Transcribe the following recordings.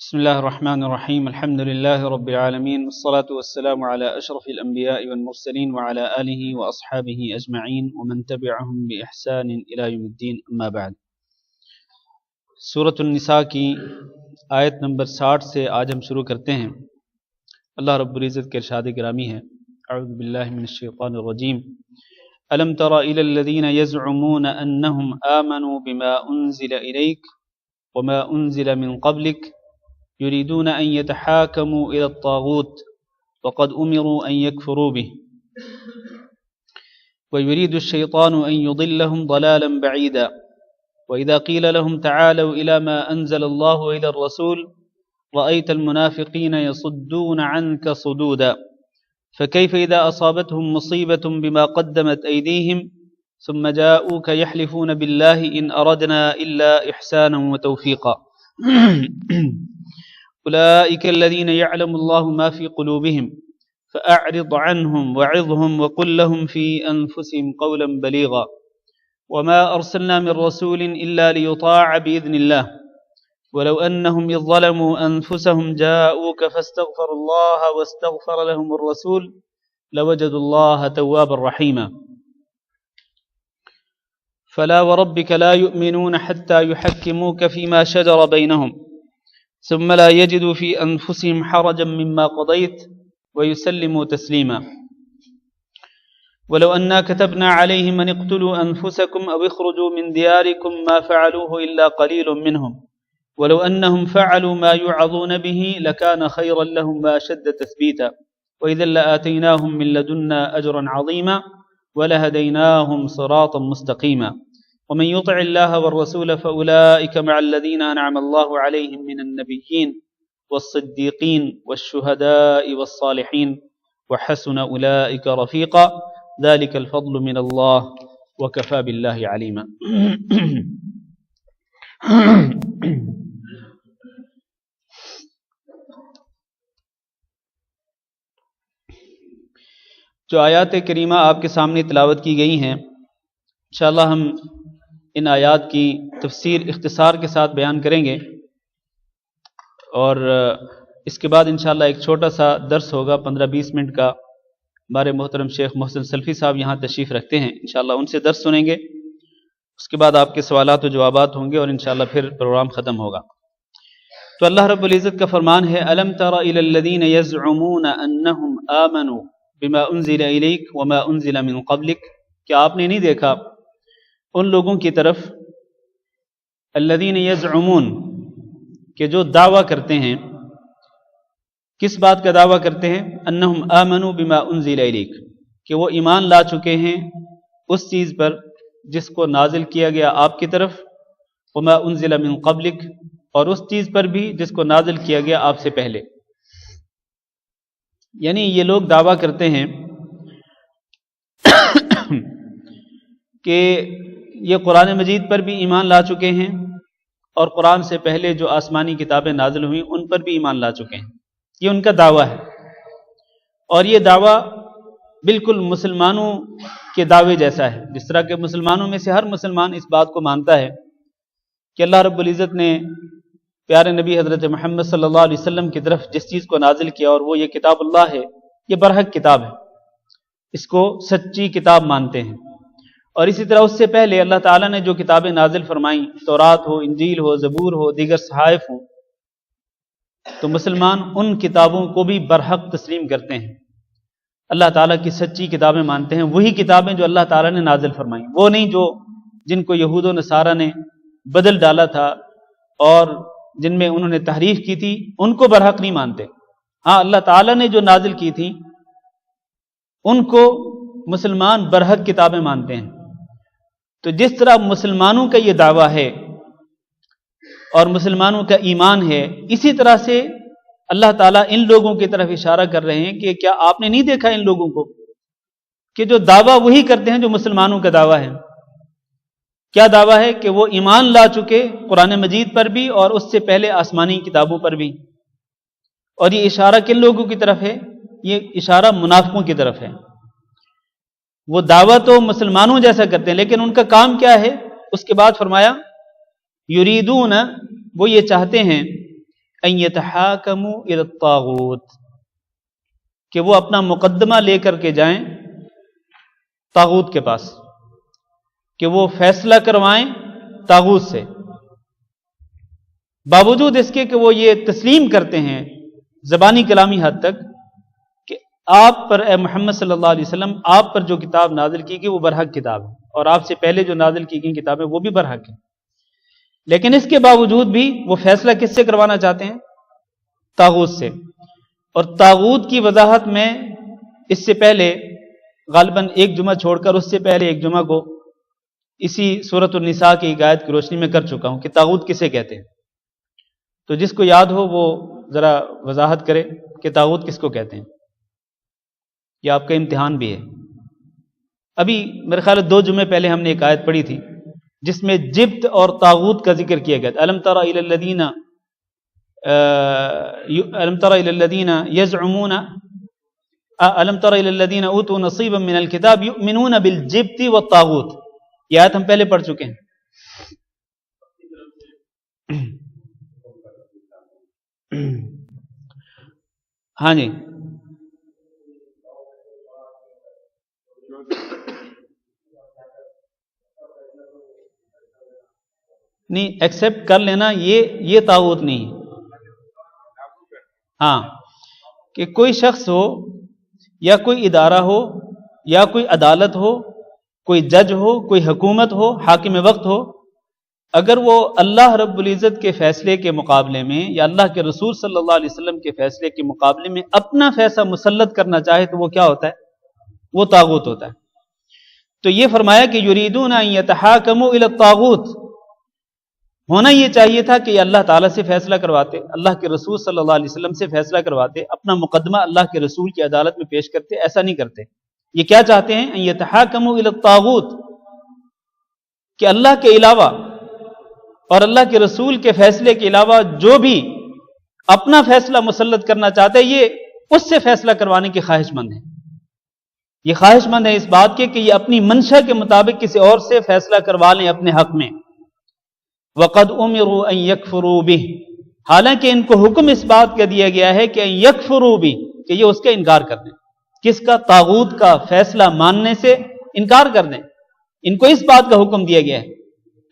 بسم الله الرحمن الرحيم الحمد لله رب العالمين والصلاة والسلام على أشرف الأنبياء والمرسلين وعلى آله وأصحابه أجمعين ومن تبعهم بإحسان إلى يوم الدين أما بعد. سورة النساء کی آیت نمبر 60 سے آج ہم شروع کرتے ہیں. اللہ رب العزت کے ارشاد گرامی ہے: اعوذ باللہ من الشیطان الرجیم. ألم تر إلى الذين يزعمون أنهم آمنوا بما أنزل إليك وما أنزل من قبلك يريدون أن يتحاكموا إلى الطاغوت وقد أمروا أن يكفروا به ويريد الشيطان أن يضلهم ضلالا بعيدا وإذا قيل لهم تعالوا إلى ما أنزل الله وإلى الرسول رأيت المنافقين يصدون عنك صدودا فكيف إذا أصابتهم مصيبة بما قدمت أيديهم ثم جاءوك يحلفون بالله إن أردنا إلا إحسانا وتوفيقا أولئك الذين يعلم الله ما في قلوبهم فأعرض عنهم وعظهم وقل لهم في أنفسهم قولا بليغا وما أرسلنا من رسول إلا ليطاع بإذن الله ولو أنهم إذ ظلموا أنفسهم جاءوك فاستغفروا الله واستغفر لهم الرسول لوجدوا الله توابا رحيما فلا وربك لا يؤمنون حتى يحكموك فيما شجر بينهم ثم لا يجدوا في أنفسهم حرجا مما قضيت ويسلموا تسليما ولو أنا كتبنا عليهم أن اقتلوا أنفسكم أو اخرجوا من دياركم ما فعلوه إلا قليل منهم ولو أنهم فعلوا ما يوعظون به لكان خيرا لهم وأشد تثبيتا وإذا لآتيناهم من لدنا أجرا عظيما ولهديناهم صراطا مستقيما ومن يطع الله والرسول فأولئك مع الذين أنعم الله عليهم من النبيين والصديقين والشهداء والصالحين وحسن أولئك رفيقا ذلك الفضل من الله وكفى بالله عليما. جو آیات کریمہ آپ کے سامنے تلاوت کی گئی ہیں، انشاءاللہ ہم ان آیات کی تفسیر اختصار کے ساتھ بیان کریں گے، اور اس کے بعد انشاءاللہ ایک چھوٹا سا درس ہوگا 15-20 منٹ کا. ہمارے محترم شیخ محسن سلفی صاحب یہاں تشریف رکھتے ہیں، انشاءاللہ ان سے درس سنیں گے. اس کے بعد آپ کے سوالات و جوابات ہوں گے اور انشاءاللہ پھر پروگرام ختم ہوگا. تو اللہ رب العزت کا فرمان ہے: الم تر الی الذین یزعمون انہم آمنوا بما انزل الیک وما انزل من قبلک. کیا آپ نے نہیں دیکھا ان لوگوں کی طرف الذین یزعمون کہ جو دعویٰ کرتے ہیں. کس بات کا دعویٰ کرتے ہیں؟ انہم آمنوا بما انزل الیک، کہ وہ ایمان لا چکے ہیں اس چیز پر جس کو نازل کیا گیا آپ کی طرف، وما انزل من قبلک، اور اس چیز پر بھی جس کو نازل کیا گیا آپ سے پہلے. یعنی یہ لوگ دعویٰ کرتے ہیں کہ یہ قرآن مجید پر بھی ایمان لا چکے ہیں اور قرآن سے پہلے جو آسمانی کتابیں نازل ہوئیں ان پر بھی ایمان لا چکے ہیں. یہ ان کا دعویٰ ہے، اور یہ دعویٰ بالکل مسلمانوں کے دعوے جیسا ہے. جس طرح کہ مسلمانوں میں سے ہر مسلمان اس بات کو مانتا ہے کہ اللہ رب العزت نے پیارے نبی حضرت محمد صلی اللہ علیہ وسلم کی طرف جس چیز کو نازل کیا اور وہ یہ کتاب اللہ ہے، یہ برحق کتاب ہے، اس کو سچی کتاب مانتے ہیں. اور اسی طرح اس سے پہلے اللہ تعالیٰ نے جو کتابیں نازل فرمائیں، تورات ہو، انجیل ہو، زبور ہو، دیگر صحائف ہوں، تو مسلمان ان کتابوں کو بھی برحق تسلیم کرتے ہیں. اللہ تعالیٰ کی سچی کتابیں مانتے ہیں، وہی کتابیں جو اللہ تعالیٰ نے نازل فرمائیں، وہ نہیں جو جن کو یہود و نصارہ نے بدل ڈالا تھا اور جن میں انہوں نے تحریف کی تھی، ان کو برحق نہیں مانتے. ہاں، اللہ تعالیٰ نے جو نازل کی تھی ان کو مسلمان برحق کتابیں مانتے ہیں. تو جس طرح مسلمانوں کا یہ دعویٰ ہے اور مسلمانوں کا ایمان ہے، اسی طرح سے اللہ تعالیٰ ان لوگوں کی طرف اشارہ کر رہے ہیں کہ کیا آپ نے نہیں دیکھا ان لوگوں کو کہ جو دعویٰ وہی کرتے ہیں جو مسلمانوں کا دعویٰ ہے. کیا دعویٰ ہے؟ کہ وہ ایمان لا چکے قرآن مجید پر بھی اور اس سے پہلے آسمانی کتابوں پر بھی. اور یہ اشارہ کن لوگوں کی طرف ہے؟ یہ اشارہ منافقوں کی طرف ہے. وہ دعویٰ تو مسلمانوں جیسا کرتے ہیں، لیکن ان کا کام کیا ہے؟ اس کے بعد فرمایا یریدون، وہ یہ چاہتے ہیں ان یتحاکموا الی الطاغوت، کہ وہ اپنا مقدمہ لے کر کے جائیں طاغوت کے پاس، کہ وہ فیصلہ کروائیں طاغوت سے، باوجود اس کے کہ وہ یہ تسلیم کرتے ہیں زبانی کلامی حد تک کہ آپ پر اے محمد صلی اللہ علیہ وسلم، آپ پر جو کتاب نازل کی گئی وہ برحق کتاب ہے، اور آپ سے پہلے جو نازل کی گئی کتابیں وہ بھی برحق ہیں، لیکن اس کے باوجود بھی وہ فیصلہ کس سے کروانا چاہتے ہیں؟ طاغوت سے۔ اور طاغوت کی وضاحت میں اس سے پہلے غالباً ایک جمعہ چھوڑ کر اس سے پہلے ایک جمعہ کو اسی سورۃ النساء کی ایک آیت کی روشنی میں کر چکا ہوں کہ طاغوت کسے کہتے ہیں۔ تو جس کو یاد ہو وہ ذرا وضاحت کرے کہ طاغوت کس کو کہتے ہیں، یہ آپ کا امتحان بھی ہے۔ ابھی میرے خیال ہے 2 جمعے پہلے ہم نے ایک آیت پڑھی تھی جس میں جبت اور طاغوت کا ذکر کیا گیا تھا۔ الم تر الی الذین یزعمون الم تر الی الذین اوتوا نصیبا من الکتاب یؤمنون بالجبت والطاغوت، یہ آیت ہم پہلے پڑھ چکے ہیں۔ ہاں جی، نہیں ایکسیپٹ کر لینا یہ طاغوت نہیں ہے۔ ہاں، کہ کوئی شخص ہو یا کوئی ادارہ ہو یا کوئی عدالت ہو، کوئی جج ہو، کوئی حکومت ہو، حاکم وقت ہو، اگر وہ اللہ رب العزت کے فیصلے کے مقابلے میں یا اللہ کے رسول صلی اللہ علیہ وسلم کے فیصلے کے مقابلے میں اپنا فیصلہ مسلط کرنا چاہے تو وہ کیا ہوتا ہے؟ وہ طاغوت ہوتا ہے۔ تو یہ فرمایا کہ یریدون ان یتحاکموا الی الطاغوت، ہونا یہ چاہیے تھا کہ یہ اللہ تعالیٰ سے فیصلہ کرواتے، اللہ کے رسول صلی اللہ علیہ وسلم سے فیصلہ کرواتے، اپنا مقدمہ اللہ کے رسول کی عدالت میں پیش کرتے، ایسا نہیں کرتے۔ یہ کیا چاہتے ہیں؟ ان یتحاکموا الی الطاغوت، کہ اللہ کے علاوہ اور اللہ کے رسول کے فیصلے کے علاوہ جو بھی اپنا فیصلہ مسلط کرنا چاہتے ہیں یہ اس سے فیصلہ کروانے کے خواہش مند ہیں۔ یہ خواہش مند ہے اس بات کے کہ یہ اپنی منشا کے مطابق کسی اور سے فیصلہ کروا لیں اپنے حق میں۔ وَقَدْ أُمِرُوا أَن يَكْفُرُوا بِهِ، حالانکہ ان کو حکم اس بات کا دیا گیا ہے کہ أَن يَكْفُرُوا بِهِ، کہ یہ اس کا انکار کر دیں، کس کا؟ طاغوت کا فیصلہ ماننے سے انکار کر دیں۔ ان کو اس بات کا حکم دیا گیا ہے،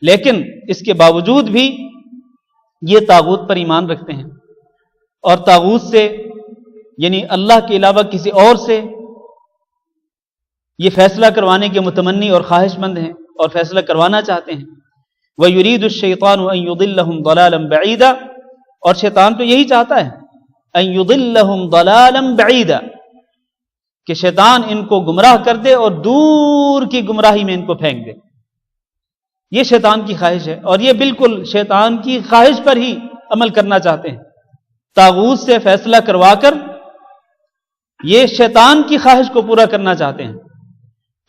لیکن اس کے باوجود بھی یہ طاغوت پر ایمان رکھتے ہیں، اور طاغوت سے یعنی اللہ کے علاوہ کسی اور سے یہ فیصلہ کروانے کے متمنی اور خواہش مند ہیں اور فیصلہ کروانا چاہتے ہیں۔ وَيُرِيدُ الشَّيْطَانُ أَن يُضِلَّهُمْ ضَلَالًا بَعِيدًا، اور شیطان تو یہی چاہتا ہے، أَن يُضِلَّهُمْ ضَلَالًا بَعِيدًا، کہ شیطان ان کو گمراہ کر دے اور دور کی گمراہی میں ان کو پھینک دے۔ یہ شیطان کی خواہش ہے، اور یہ بالکل شیطان کی خواہش پر ہی عمل کرنا چاہتے ہیں۔ طاغوت سے فیصلہ کروا کر یہ شیطان کی خواہش کو پورا کرنا چاہتے ہیں۔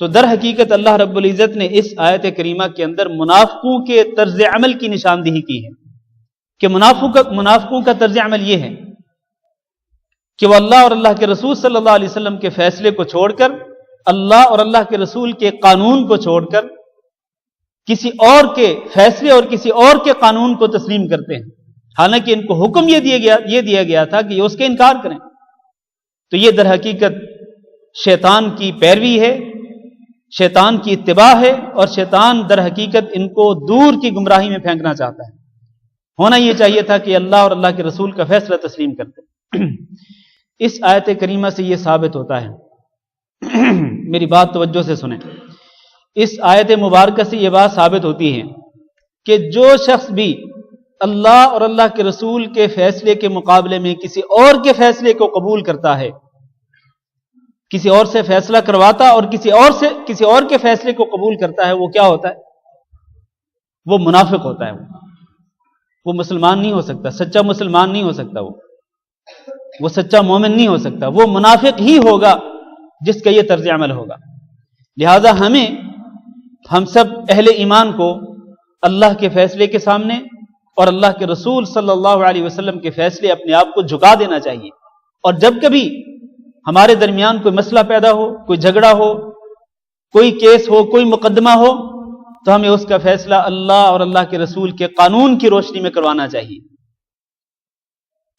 تو در حقیقت اللہ رب العزت نے اس آیت کریمہ کے اندر منافقوں کے طرز عمل کی نشاندہی کی ہے، کہ منافقوں کا طرز عمل یہ ہے کہ وہ اللہ اور اللہ کے رسول صلی اللہ علیہ وسلم کے فیصلے کو چھوڑ کر، اللہ اور اللہ کے رسول کے قانون کو چھوڑ کر کسی اور کے فیصلے اور کسی اور کے قانون کو تسلیم کرتے ہیں، حالانکہ ان کو حکم یہ دیا گیا تھا کہ یہ اس کا انکار کریں۔ تو یہ در حقیقت شیطان کی پیروی ہے، شیطان کی اتباع ہے، اور شیطان در حقیقت ان کو دور کی گمراہی میں پھینکنا چاہتا ہے۔ ہونا یہ چاہیے تھا کہ اللہ اور اللہ کے رسول کا فیصلہ تسلیم کرتے۔ اس آیت کریمہ سے یہ ثابت ہوتا ہے، میری بات توجہ سے سنیں، اس آیت مبارکہ سے یہ بات ثابت ہوتی ہے کہ جو شخص بھی اللہ اور اللہ کے رسول کے فیصلے کے مقابلے میں کسی اور کے فیصلے کو قبول کرتا ہے، کسی اور سے فیصلہ کرواتا اور کسی اور کے فیصلے کو قبول کرتا ہے، وہ کیا ہوتا ہے؟ وہ منافق ہوتا ہے۔ وہ مسلمان نہیں ہو سکتا، سچا مسلمان نہیں ہو سکتا، وہ سچا مومن نہیں ہو سکتا، وہ منافق ہی ہوگا جس کا یہ طرز عمل ہوگا۔ لہذا ہم سب اہل ایمان کو اللہ کے فیصلے کے سامنے اور اللہ کے رسول صلی اللہ علیہ وسلم کے فیصلے اپنے آپ کو جھکا دینا چاہیے، اور جب کبھی ہمارے درمیان کوئی مسئلہ پیدا ہو، کوئی جھگڑا ہو، کوئی کیس ہو، کوئی مقدمہ ہو، تو ہمیں اس کا فیصلہ اللہ اور اللہ کے رسول کے قانون کی روشنی میں کروانا چاہیے۔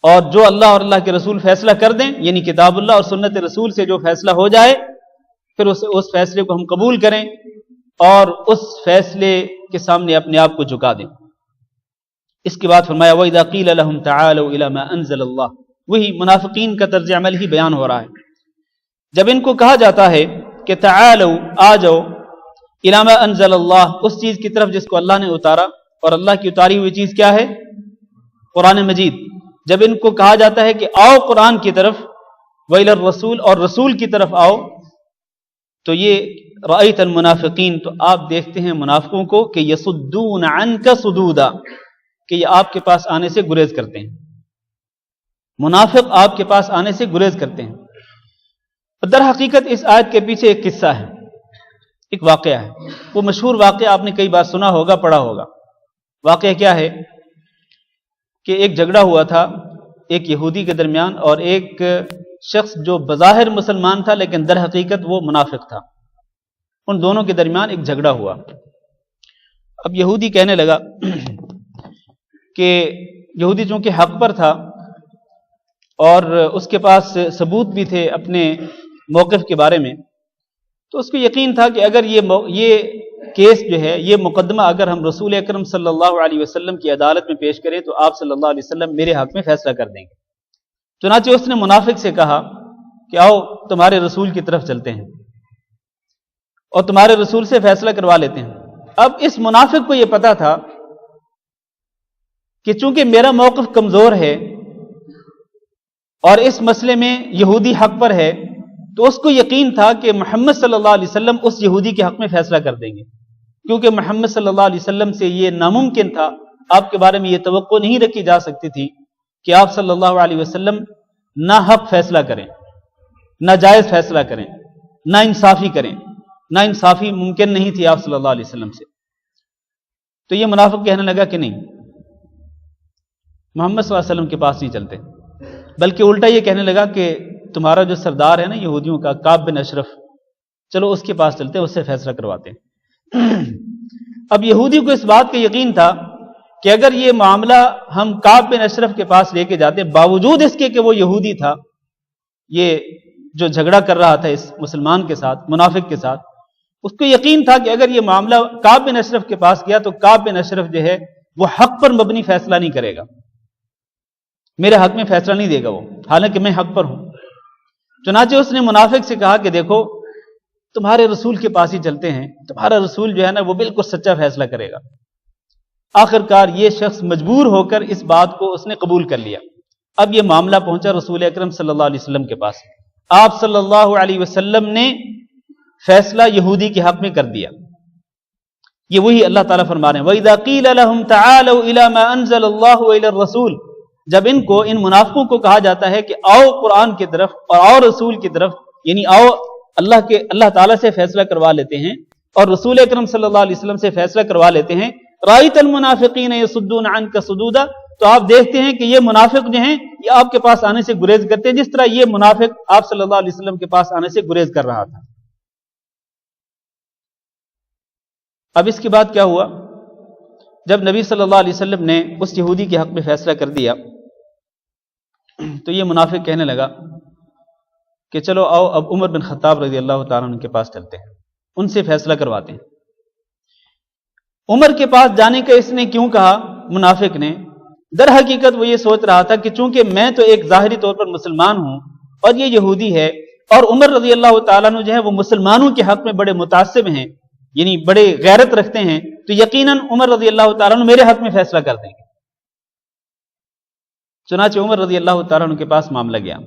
اور جو اللہ اور اللہ کے رسول فیصلہ کر دیں، یعنی کتاب اللہ اور سنت رسول سے جو فیصلہ ہو جائے، پھر اس فیصلے کو ہم قبول کریں اور اس فیصلے کے سامنے اپنے آپ کو جھکا دیں۔ اس کے بعد فرمایا وَإِذَا قِيلَ لَهُمْ تَعَالَوْا إِلَى مَا أَنزَلَ اللَّهُ، وہی منافقین کا طرز عمل ہی بیان ہو رہا ہے۔ جب ان کو کہا جاتا ہے کہ تعالوا، آ جاؤ، إِلَى مَا أَنزَلَ اللَّهُ، اس چیز کی طرف جس کو اللہ نے اتارا، اور اللہ کی اتاری ہوئی چیز کیا ہے؟ قرآن مجید۔ جب ان کو کہا جاتا ہے کہ آؤ قرآن کی طرف، وَإِلَى الرَّسُولِ، اور رسول کی طرف آؤ، تو یہ رأیت المنافقین، تو آپ دیکھتے ہیں منافقوں کو کہ یصدون عنک صدودا، کہ یہ آپ کے پاس آنے سے گریز کرتے ہیں۔ منافق آپ کے پاس آنے سے گریز کرتے ہیں۔ در حقیقت اس آیت کے پیچھے ایک قصہ ہے، ایک واقعہ ہے۔ وہ مشہور واقعہ آپ نے کئی بار سنا ہوگا، پڑھا ہوگا۔ واقعہ کیا ہے کہ ایک جھگڑا ہوا تھا ایک یہودی کے درمیان اور ایک شخص جو بظاہر مسلمان تھا لیکن در حقیقت وہ منافق تھا۔ ان دونوں کے درمیان ایک جھگڑا ہوا۔ اب یہودی کہنے لگا کہ یہودی چونکہ حق پر تھا اور اس کے پاس ثبوت بھی تھے اپنے موقف کے بارے میں، تو اس کو یقین تھا کہ اگر یہ کیس جو ہے، یہ مقدمہ اگر ہم رسول اکرم صلی اللہ علیہ وسلم کی عدالت میں پیش کریں تو آپ صلی اللہ علیہ وسلم میرے حق میں فیصلہ کر دیں گے۔ چنانچہ اس نے منافق سے کہا کہ آؤ تمہارے رسول کی طرف چلتے ہیں اور تمہارے رسول سے فیصلہ کروا لیتے ہیں۔ اب اس منافق کو یہ پتا تھا کہ چونکہ میرا موقف کمزور ہے اور اس مسئلے میں یہودی حق پر ہے، تو اس کو یقین تھا کہ محمد صلی اللہ علیہ وسلم اس یہودی کے حق میں فیصلہ کر دیں گے، کیونکہ محمد صلی اللہ علیہ وسلم سے یہ ناممکن تھا، آپ کے بارے میں یہ توقع نہیں رکھی جا سکتی تھی کہ آپ صلی اللہ علیہ وسلم نہ حق فیصلہ کریں، نہ جائز فیصلہ کریں، نہ انصافی کریں۔ نہ انصافی ممکن نہیں تھی آپ صلی اللہ علیہ وسلم سے۔ تو یہ منافق کہنے لگا کہ نہیں، محمد صلی اللہ علیہ وسلم کے پاس نہیں چلتے، بلکہ الٹا یہ کہنے لگا کہ تمہارا جو سردار ہے نا یہودیوں کا، کعب بن اشرف، چلو اس کے پاس چلتے ہیں، اس سے فیصلہ کرواتے ہیں۔ اب یہودی کو اس بات کا یقین تھا کہ اگر یہ معاملہ ہم کعب بن اشرف کے پاس لے کے جاتے، باوجود اس کے کہ وہ یہودی تھا، یہ جو جھگڑا کر رہا تھا اس مسلمان کے ساتھ، منافق کے ساتھ، اس کو یقین تھا کہ اگر یہ معاملہ کعب بن اشرف کے پاس گیا تو کعب بن اشرف جو ہے وہ حق پر مبنی فیصلہ نہیں کرے گا، میرے حق میں فیصلہ نہیں دے گا وہ، حالانکہ میں حق پر ہوں۔ چنانچہ اس نے منافق سے کہا کہ دیکھو تمہارے رسول کے پاس ہی چلتے ہیں، تمہارا رسول جو ہے نا وہ بالکل سچا فیصلہ کرے گا۔ آخر کار یہ شخص مجبور ہو کر اس بات کو اس نے قبول کر لیا۔ اب یہ معاملہ پہنچا رسول اکرم صلی اللہ علیہ وسلم کے پاس۔ آپ صلی اللہ علیہ وسلم نے فیصلہ یہودی کے حق میں کر دیا۔ یہ وہی اللہ تعالیٰ فرما رہے ہیں وَإِذَا قِيلَ لَهُمْ تَعَالَوْا إِلَى مَا أَنزَلَ اللَّهُ وَإِلَى الرَّسُولِ، جب ان کو، ان منافقوں کو کہا جاتا ہے کہ آؤ قرآن کی طرف اور آؤ رسول کی طرف، یعنی آؤ اللہ تعالیٰ سے فیصلہ کروا لیتے ہیں اور رسول اکرم صلی اللہ علیہ وسلم سے فیصلہ کروا لیتے ہیں، رَأَيْتَ الْمُنَافِقِينَ يَصُدُّونَ عَنْكَ صُدُودًا، تو آپ دیکھتے ہیں کہ یہ منافق جو ہیں یہ آپ کے پاس آنے سے گریز کرتے ہیں، جس طرح یہ منافق آپ صلی اللہ علیہ وسلم کے پاس آنے سے گریز کر رہا تھا۔ اب اس کے بعد کیا ہوا؟ جب نبی صلی اللہ علیہ وسلم نے اس یہودی کے حق میں فیصلہ کر دیا تو یہ منافق کہنے لگا کہ چلو آؤ اب عمر بن خطاب رضی اللہ تعالیٰ عنہ کے پاس چلتے ہیں، ان سے فیصلہ کرواتے ہیں۔ عمر کے پاس جانے کا اس نے کیوں کہا منافق نے؟ در حقیقت وہ یہ سوچ رہا تھا کہ چونکہ میں تو ایک ظاہری طور پر مسلمان ہوں اور یہ یہودی ہے، اور عمر رضی اللہ تعالیٰ عنہ جو ہے وہ مسلمانوں کے حق میں بڑے متعصب ہیں، یعنی بڑے غیرت رکھتے ہیں، تو یقیناً عمر رضی اللہ تعالیٰ عنہ میرے حق میں فیصلہ کر دیں گے۔ چنانچہ عمر رضی اللہ تعالیٰ عنہ کے پاس معاملہ گیا۔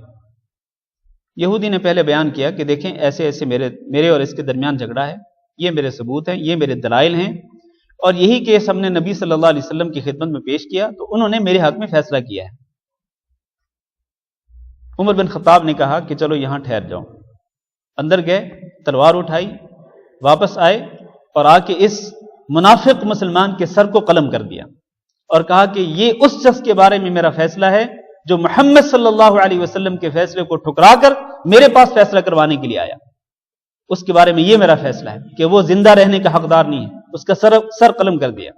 یہودی نے پہلے بیان کیا کہ دیکھیں ایسے ایسے میرے اور اس کے درمیان جھگڑا ہے، یہ میرے ثبوت ہیں، یہ میرے دلائل ہیں، اور یہی کیس ہم نے نبی صلی اللہ علیہ وسلم کی خدمت میں پیش کیا تو انہوں نے میرے حق میں فیصلہ کیا ہے۔ عمر بن خطاب نے کہا کہ چلو یہاں ٹھہر جاؤ۔ اندر گئے، تلوار اٹھائی، واپس آئے اور آ کے اس منافق مسلمان کے سر کو قلم کر دیا اور کہا کہ یہ اس شخص کے بارے میں میرا فیصلہ ہے جو محمد صلی اللہ علیہ وسلم کے فیصلے کو ٹھکرا کر میرے پاس فیصلہ کروانے کے لیے آیا، اس کے بارے میں یہ میرا فیصلہ ہے کہ وہ زندہ رہنے کا حقدار نہیں ہے۔ اس کا سر قلم کر دیا۔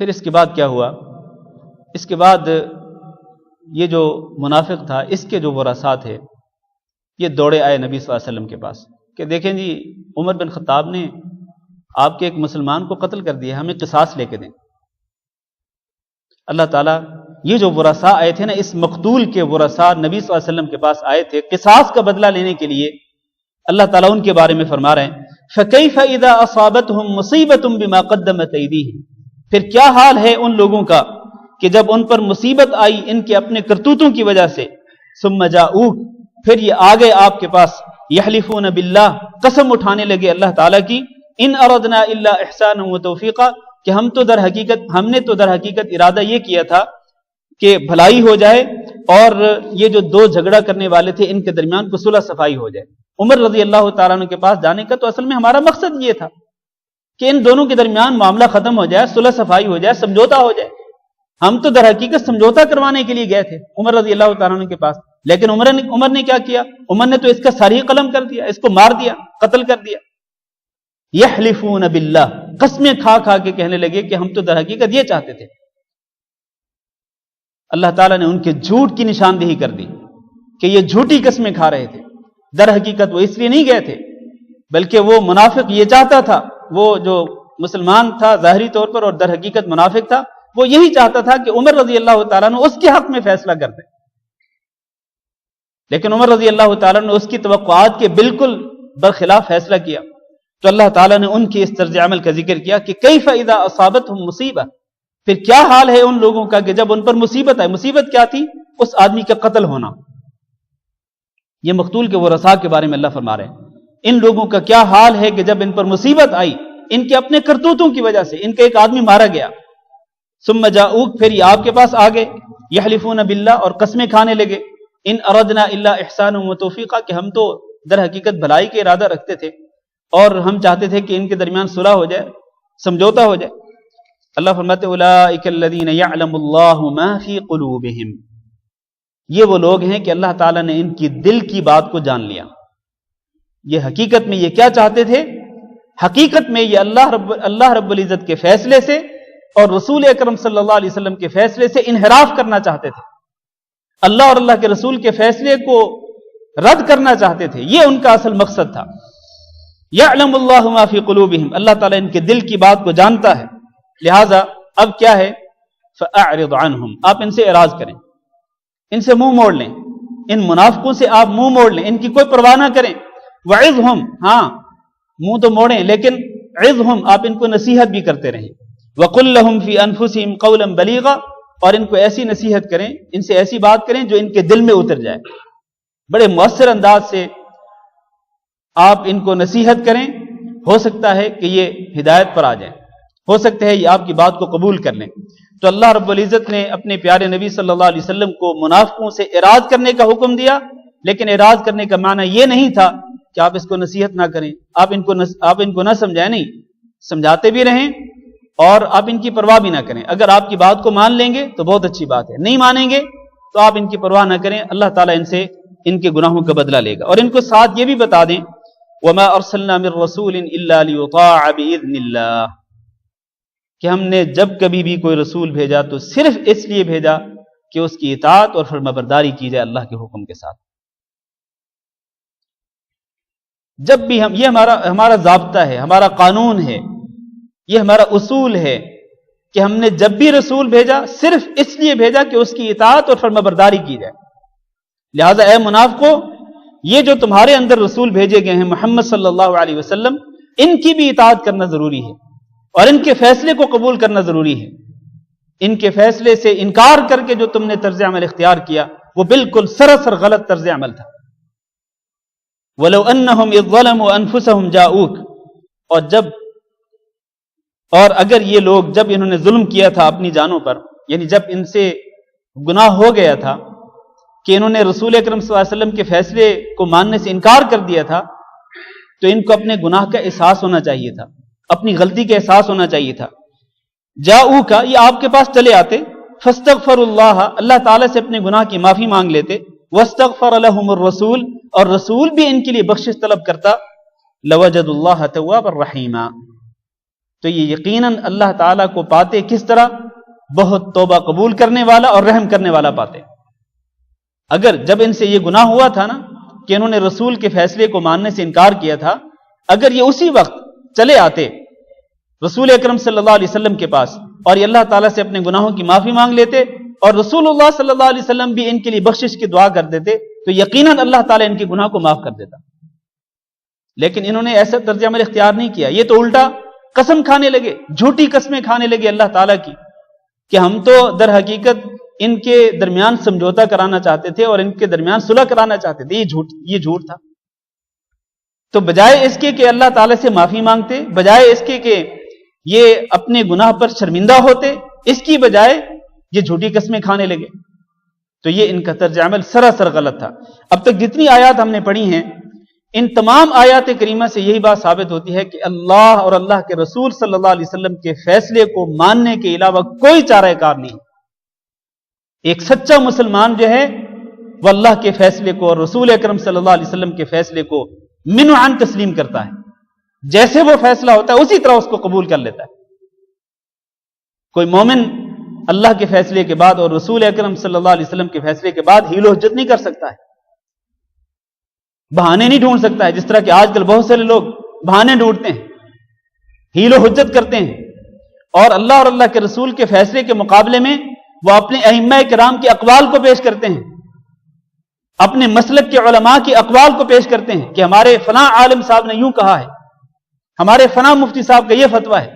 پھر اس کے بعد کیا ہوا اس کے بعد یہ جو منافق تھا اس کے جو ورثاء تھے یہ دوڑے آئے نبی صلی اللہ علیہ وسلم کے پاس کہ دیکھیں جی عمر بن خطاب نے آپ کے ایک مسلمان کو قتل کر دیا، ہمیں قصاص لے کے دیں۔ اللہ تعالیٰ یہ جو ورثاء آئے تھے نا، اس مقتول کے ورثاء نبی صلی اللہ علیہ وسلم کے پاس آئے تھے قصاص کا بدلہ لینے کے لیے، اللہ تعالیٰ ان کے بارے میں فرما رہے ہیں فَكَيْفَ إِذَا أَصَابَتْهُمْ مُصِيبَةٌ بِمَا قَدَّمَتْ أَيْدِيهِمْ، پھر کیا حال ہے ان لوگوں کا کہ جب ان پر مصیبت آئی ان کے اپنے کرتوتوں کی وجہ سے، ثُمَّ جَاءُوكَ، پھر یہ آگے آپ کے پاس، يَحْلِفُونَ بِاللَّهِ، قسم اٹھانے لگے اللہ تعالیٰ کی، إِنْ أَرَدْنَا إِلَّا إِحْسَانًا وَتَوْفِيقًا، کہ ہم نے تو در حقیقت ارادہ یہ کیا تھا کہ بھلائی ہو جائے اور یہ جو دو جھگڑا کرنے والے تھے ان کے درمیان کو صلح صفائی ہو جائے۔ عمر رضی اللہ تعالیٰ عنہ کے پاس جانے کا تو اصل میں ہمارا مقصد یہ تھا کہ ان دونوں کے درمیان معاملہ ختم ہو جائے، صلح صفائی ہو جائے، سمجھوتا ہو جائے۔ ہم تو در حقیقت سمجھوتا کروانے کے لیے گئے تھے عمر رضی اللہ تعالیٰ عنہ کے پاس، لیکن عمر نے کیا کیا؟ عمر نے تو اس کا سر ہی قلم کر دیا، اس کو مار دیا، قتل کر دیا۔ یحلفون باللہ، قسمیں کھا کھا کے کہنے لگے کہ ہم تو در حقیقت یہ چاہتے تھے۔ اللہ تعالیٰ نے ان کے جھوٹ کی نشاندہی کر دی کہ یہ جھوٹی قسمیں کھا رہے تھے، در حقیقت وہ اس لیے نہیں گئے تھے بلکہ وہ منافق یہ چاہتا تھا، وہ جو مسلمان تھا ظاہری طور پر اور در حقیقت منافق تھا، وہ یہی چاہتا تھا کہ عمر رضی اللہ تعالیٰ نے اس کے حق میں فیصلہ کر دے، لیکن عمر رضی اللہ تعالیٰ نے اس کی توقعات کے بالکل برخلاف فیصلہ کیا۔ تو اللہ تعالیٰ نے ان کے اس طرز عمل کا ذکر کیا کہ کیف اذا اصابتہم مصیبہ، پھر کیا حال ہے ان لوگوں کا کہ جب ان پر مصیبت آئے۔ مصیبت کیا تھی؟ اس آدمی کا قتل ہونا۔ یہ مقتول کے ورثاء کے بارے میں اللہ فرما رہے ہیں ان لوگوں کا کیا حال ہے کہ جب ان پر مصیبت آئی ان کے اپنے کرتوتوں کی وجہ سے، ان کا ایک آدمی مارا گیا، ثم جاؤک، پھر یہ آپ کے پاس آ گئے، یحلفون باللہ، اور قسمیں کھانے لگے، ان اردنا الا احسانا وتوفیقا، کہ ہم تو در حقیقت بھلائی کے ارادہ رکھتے تھے اور ہم چاہتے تھے کہ ان کے درمیان صلح ہو جائے، سمجھوتا ہو جائے۔ اللہ فرماتے اولئک الذین یعلم اللہ ما فی قلوبہم، یہ وہ لوگ ہیں کہ اللہ تعالیٰ نے ان کی دل کی بات کو جان لیا۔ یہ حقیقت میں یہ کیا چاہتے تھے؟ حقیقت میں یہ اللہ رب العزت کے فیصلے سے اور رسول اکرم صلی اللہ علیہ وسلم کے فیصلے سے انحراف کرنا چاہتے تھے، اللہ اور اللہ کے رسول کے فیصلے کو رد کرنا چاہتے تھے، یہ ان کا اصل مقصد تھا۔ یعلم اللہ ما فی قلوبہم، اللہ تعالیٰ ان کے دل کی بات کو جانتا ہے، لہذا اب کیا ہے؟ فاعرض عنہم، آپ ان سے اعراض کریں، ان سے منہ موڑ لیں، ان منافقوں سے آپ منہ موڑ لیں، ان کی کوئی پرواہ نہ کریں۔ وعظہم، ہاں منہ تو موڑیں لیکن عظہم، آپ ان کو نصیحت بھی کرتے رہیں۔ وقل لہم فی انفسہم قولا بلیغا، اور ان کو ایسی نصیحت کریں، ان سے ایسی بات کریں جو ان کے دل میں اتر جائے، بڑے مؤثر انداز سے آپ ان کو نصیحت کریں، ہو سکتا ہے کہ یہ ہدایت پر آ جائیں، ہو سکتا ہے یہ آپ کی بات کو قبول کر لیں۔ تو اللہ رب العزت نے اپنے پیارے نبی صلی اللہ علیہ وسلم کو منافقوں سے اعراض کرنے کا حکم دیا، لیکن اعراض کرنے کا معنی یہ نہیں تھا کہ آپ اس کو نصیحت نہ کریں، آپ ان کو نہ سمجھائیں، نہیں، سمجھاتے بھی رہیں اور آپ ان کی پرواہ بھی نہ کریں۔ اگر آپ کی بات کو مان لیں گے تو بہت اچھی بات ہے، نہیں مانیں گے تو آپ ان کی پرواہ نہ کریں، اللہ تعالیٰ ان سے ان کے گناہوں کا بدلہ لے گا۔ اور ان کو ساتھ یہ بھی بتا دیں وَمَا أَرْسَلْنَا مِن رَّسُولٍ إِلَّا لِيُطَاعَ بِإِذْنِ اللَّهِ، کہ ہم نے جب کبھی بھی کوئی رسول بھیجا تو صرف اس لیے بھیجا کہ اس کی اطاعت اور فرمانبرداری کی جائے اللہ کے حکم کے ساتھ۔ جب بھی یہ ہمارا ضابطہ ہے، ہمارا قانون ہے، یہ ہمارا اصول ہے کہ ہم نے جب بھی رسول بھیجا صرف اس لیے بھیجا کہ اس کی اطاعت اور فرمانبرداری کی جائے۔ لہذا اے منافقو، یہ جو تمہارے اندر رسول بھیجے گئے ہیں محمد صلی اللہ علیہ وسلم، ان کی بھی اطاعت کرنا ضروری ہے اور ان کے فیصلے کو قبول کرنا ضروری ہے۔ ان کے فیصلے سے انکار کر کے جو تم نے طرز عمل اختیار کیا وہ بالکل سراسر غلط طرز عمل تھا۔ وَلَوْ أَنَّهُمْ إِذْ ظَلَمُوا أَنفُسَهُمْ جَاءُوكَ، اور اگر یہ لوگ جب انہوں نے ظلم کیا تھا اپنی جانوں پر، یعنی جب ان سے گناہ ہو گیا تھا کہ انہوں نے رسول اکرم صلی اللہ علیہ وسلم کے فیصلے کو ماننے سے انکار کر دیا تھا، تو ان کو اپنے گناہ کا احساس ہونا چاہیے تھا، اپنی غلطی کا احساس ہونا چاہیے تھا۔ جاؤکا، یہ آپ کے پاس چلے آتے، فاستغفر اللہ، اللہ تعالیٰ سے اپنے گناہ کی معافی مانگ لیتے، واستغفر لهم الرسول، اور رسول بھی ان کے لیے بخشش طلب کرتا، لوجد اللہ توابا رحیما، تو یہ یقیناً اللہ تعالیٰ کو پاتے کس طرح؟ بہت توبہ قبول کرنے والا اور رحم کرنے والا پاتے. اگر جب ان سے یہ گناہ ہوا تھا نا کہ انہوں نے رسول کے فیصلے کو ماننے سے انکار کیا تھا، اگر یہ اسی وقت چلے آتے رسول اکرم صلی اللہ علیہ وسلم کے پاس اور یہ اللہ تعالیٰ سے اپنے گناہوں کی معافی مانگ لیتے اور رسول اللہ صلی اللہ علیہ وسلم بھی ان کے لیے بخشش کی دعا کر دیتے تو یقیناً اللہ تعالیٰ ان کے گناہ کو معاف کر دیتا. لیکن انہوں نے ایسا طرز عمل اختیار نہیں کیا. یہ تو الٹا قسم کھانے لگے، جھوٹی قسمیں کھانے لگے اللہ تعالیٰ کی کہ ہم تو در حقیقت ان کے درمیان سمجھوتا کرانا چاہتے تھے اور ان کے درمیان صلح کرانا چاہتے تھے. یہ جھوٹ تھا. تو بجائے اس کے کہ اللہ تعالیٰ سے معافی مانگتے، بجائے اس کے کہ یہ اپنے گناہ پر شرمندہ ہوتے، اس کی بجائے یہ جھوٹی قسمیں کھانے لگے. تو یہ ان کا طرز عمل سراسر غلط تھا. اب تک جتنی آیات ہم نے پڑھی ہیں ان تمام آیات کریمہ سے یہی بات ثابت ہوتی ہے کہ اللہ اور اللہ کے رسول صلی اللہ علیہ وسلم کے فیصلے کو ماننے کے علاوہ کوئی چارہ کار نہیں. ایک سچا مسلمان جو ہے وہ اللہ کے فیصلے کو اور رسول اکرم صلی اللہ علیہ وسلم کے فیصلے کو منعاً تسلیم کرتا ہے. جیسے وہ فیصلہ ہوتا ہے اسی طرح اس کو قبول کر لیتا ہے. کوئی مومن اللہ کے فیصلے کے بعد اور رسول اکرم صلی اللہ علیہ وسلم کے فیصلے کے بعد حیل و حجت نہیں کر سکتا ہے، بہانے نہیں ڈھونڈ سکتا ہے. جس طرح کہ آج کل بہت سارے لوگ بہانے ڈھونڈتے ہیں، حیل و حجت کرتے ہیں، اور اللہ کے رسول کے فیصلے کے مقابلے میں وہ اپنے ائمہ کرام کے اقوال کو پیش کرتے ہیں، اپنے مسلک کے علماء کے اقوال کو پیش کرتے ہیں کہ ہمارے فلاں عالم صاحب نے یوں کہا ہے، ہمارے فلاں مفتی صاحب کا یہ فتویٰ ہے.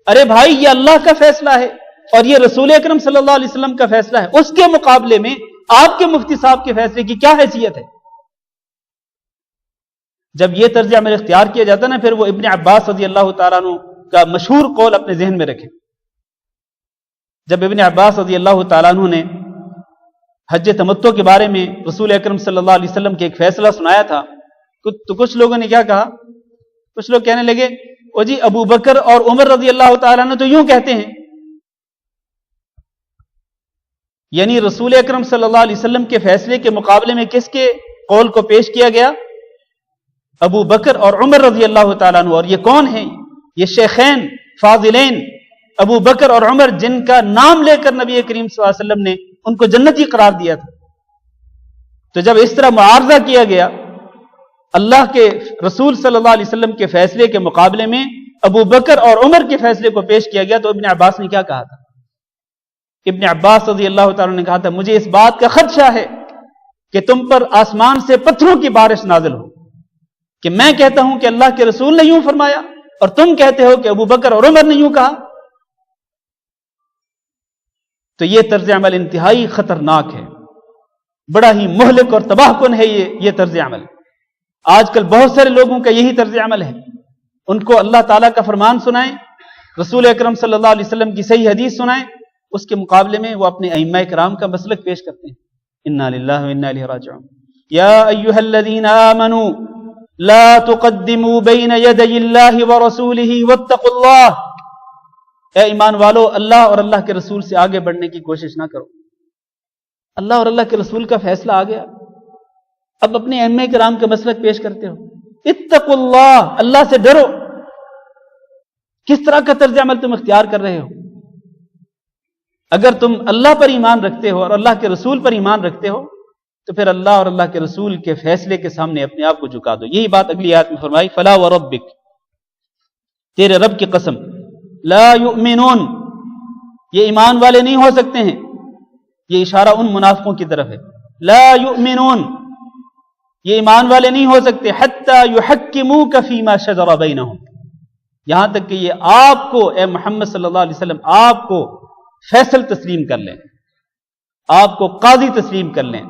ارے بھائی، یہ اللہ کا فیصلہ ہے اور یہ رسول اکرم صلی اللہ علیہ وسلم کا فیصلہ ہے. اس کے مقابلے میں آپ کے مفتی صاحب کے فیصلے کی کیا حیثیت ہے؟ جب یہ طرز عمل اختیار کیا جاتا نا، پھر وہ ابن عباس رضی اللہ تعالیٰ عنہ کا مشہور قول اپنے ذہن میں رکھیں. جب ابن عباس رضی اللہ تعالیٰ عنہ نے حج تمتع کے بارے میں رسول اکرم صلی اللہ علیہ وسلم کے ایک فیصلہ سنایا تھا تو کچھ لوگوں نے کیا کہا؟ کچھ لوگ کہنے لگے او جی، ابو بکر اور عمر رضی اللہ تعالیٰ عنہ تو یوں کہتے ہیں. یعنی رسول اکرم صلی اللہ علیہ وسلم کے فیصلے کے مقابلے میں کس کے قول کو پیش کیا گیا؟ ابو بکر اور عمر رضی اللہ تعالیٰ عنہ. اور یہ کون ہیں؟ یہ شیخین فاضلین ابو بکر اور عمر، جن کا نام لے کر نبی کریم صلی اللہ علیہ وسلم نے ان کو جنتی قرار دیا تھا. تو جب اس طرح معارضہ کیا گیا اللہ کے رسول صلی اللہ علیہ وسلم کے فیصلے کے مقابلے میں ابو بکر اور عمر کے فیصلے کو پیش کیا گیا، تو ابن عباس نے کیا کہا تھا؟ ابن عباس رضی اللہ تعالیٰ نے کہا تھا مجھے اس بات کا خدشہ ہے کہ تم پر آسمان سے پتھروں کی بارش نازل ہو، کہ میں کہتا ہوں کہ اللہ کے رسول نے یوں فرمایا اور تم کہتے ہو کہ ابو بکر اور عمر نے یوں کہا. تو یہ طرز عمل انتہائی خطرناک ہے، بڑا ہی مہلک اور تباہ کن ہے یہ طرز عمل. آج کل بہت سارے لوگوں کا یہی طرز عمل ہے. ان کو اللہ تعالیٰ کا فرمان سنائیں، رسول اکرم صلی اللہ علیہ وسلم کی صحیح حدیث سنائیں، اس کے مقابلے میں وہ اپنے ائمہ کرام کا مسلک پیش کرتے ہیں. انا للہ و انا الیہ راجعون. یا ایھا الذین آمنوا لا تقدموا بین یدی اللہ ورسولہ واتقوا اللہ. اے ایمان والو، اللہ اور اللہ کے رسول سے آگے بڑھنے کی کوشش نہ کرو. اللہ اور اللہ کے رسول کا فیصلہ آ گیا، اب اپنے ائمہ کرام کا مسلک پیش کرتے ہو. اتقوا اللہ، اللہ سے ڈرو. کس طرح کا طرز عمل تم اختیار کر رہے ہو؟ اگر تم اللہ پر ایمان رکھتے ہو اور اللہ کے رسول پر ایمان رکھتے ہو تو پھر اللہ اور اللہ کے رسول کے فیصلے کے سامنے اپنے آپ کو جھکا دو. یہی بات اگلی آیت میں فرمائی، فلا وربک، تیرے رب کی قسم، لا یؤمنون، یہ ایمان والے نہیں ہو سکتے ہیں. یہ اشارہ ان منافقوں کی طرف ہے. لا یؤمنون، یہ ایمان والے نہیں ہو سکتے، حتی یحکموک فیما شجر بینہم، یہاں تک کہ یہ آپ کو، اے محمد صلی اللہ علیہ وسلم، آپ کو فیصل تسلیم کر لیں، آپ کو قاضی تسلیم کر لیں،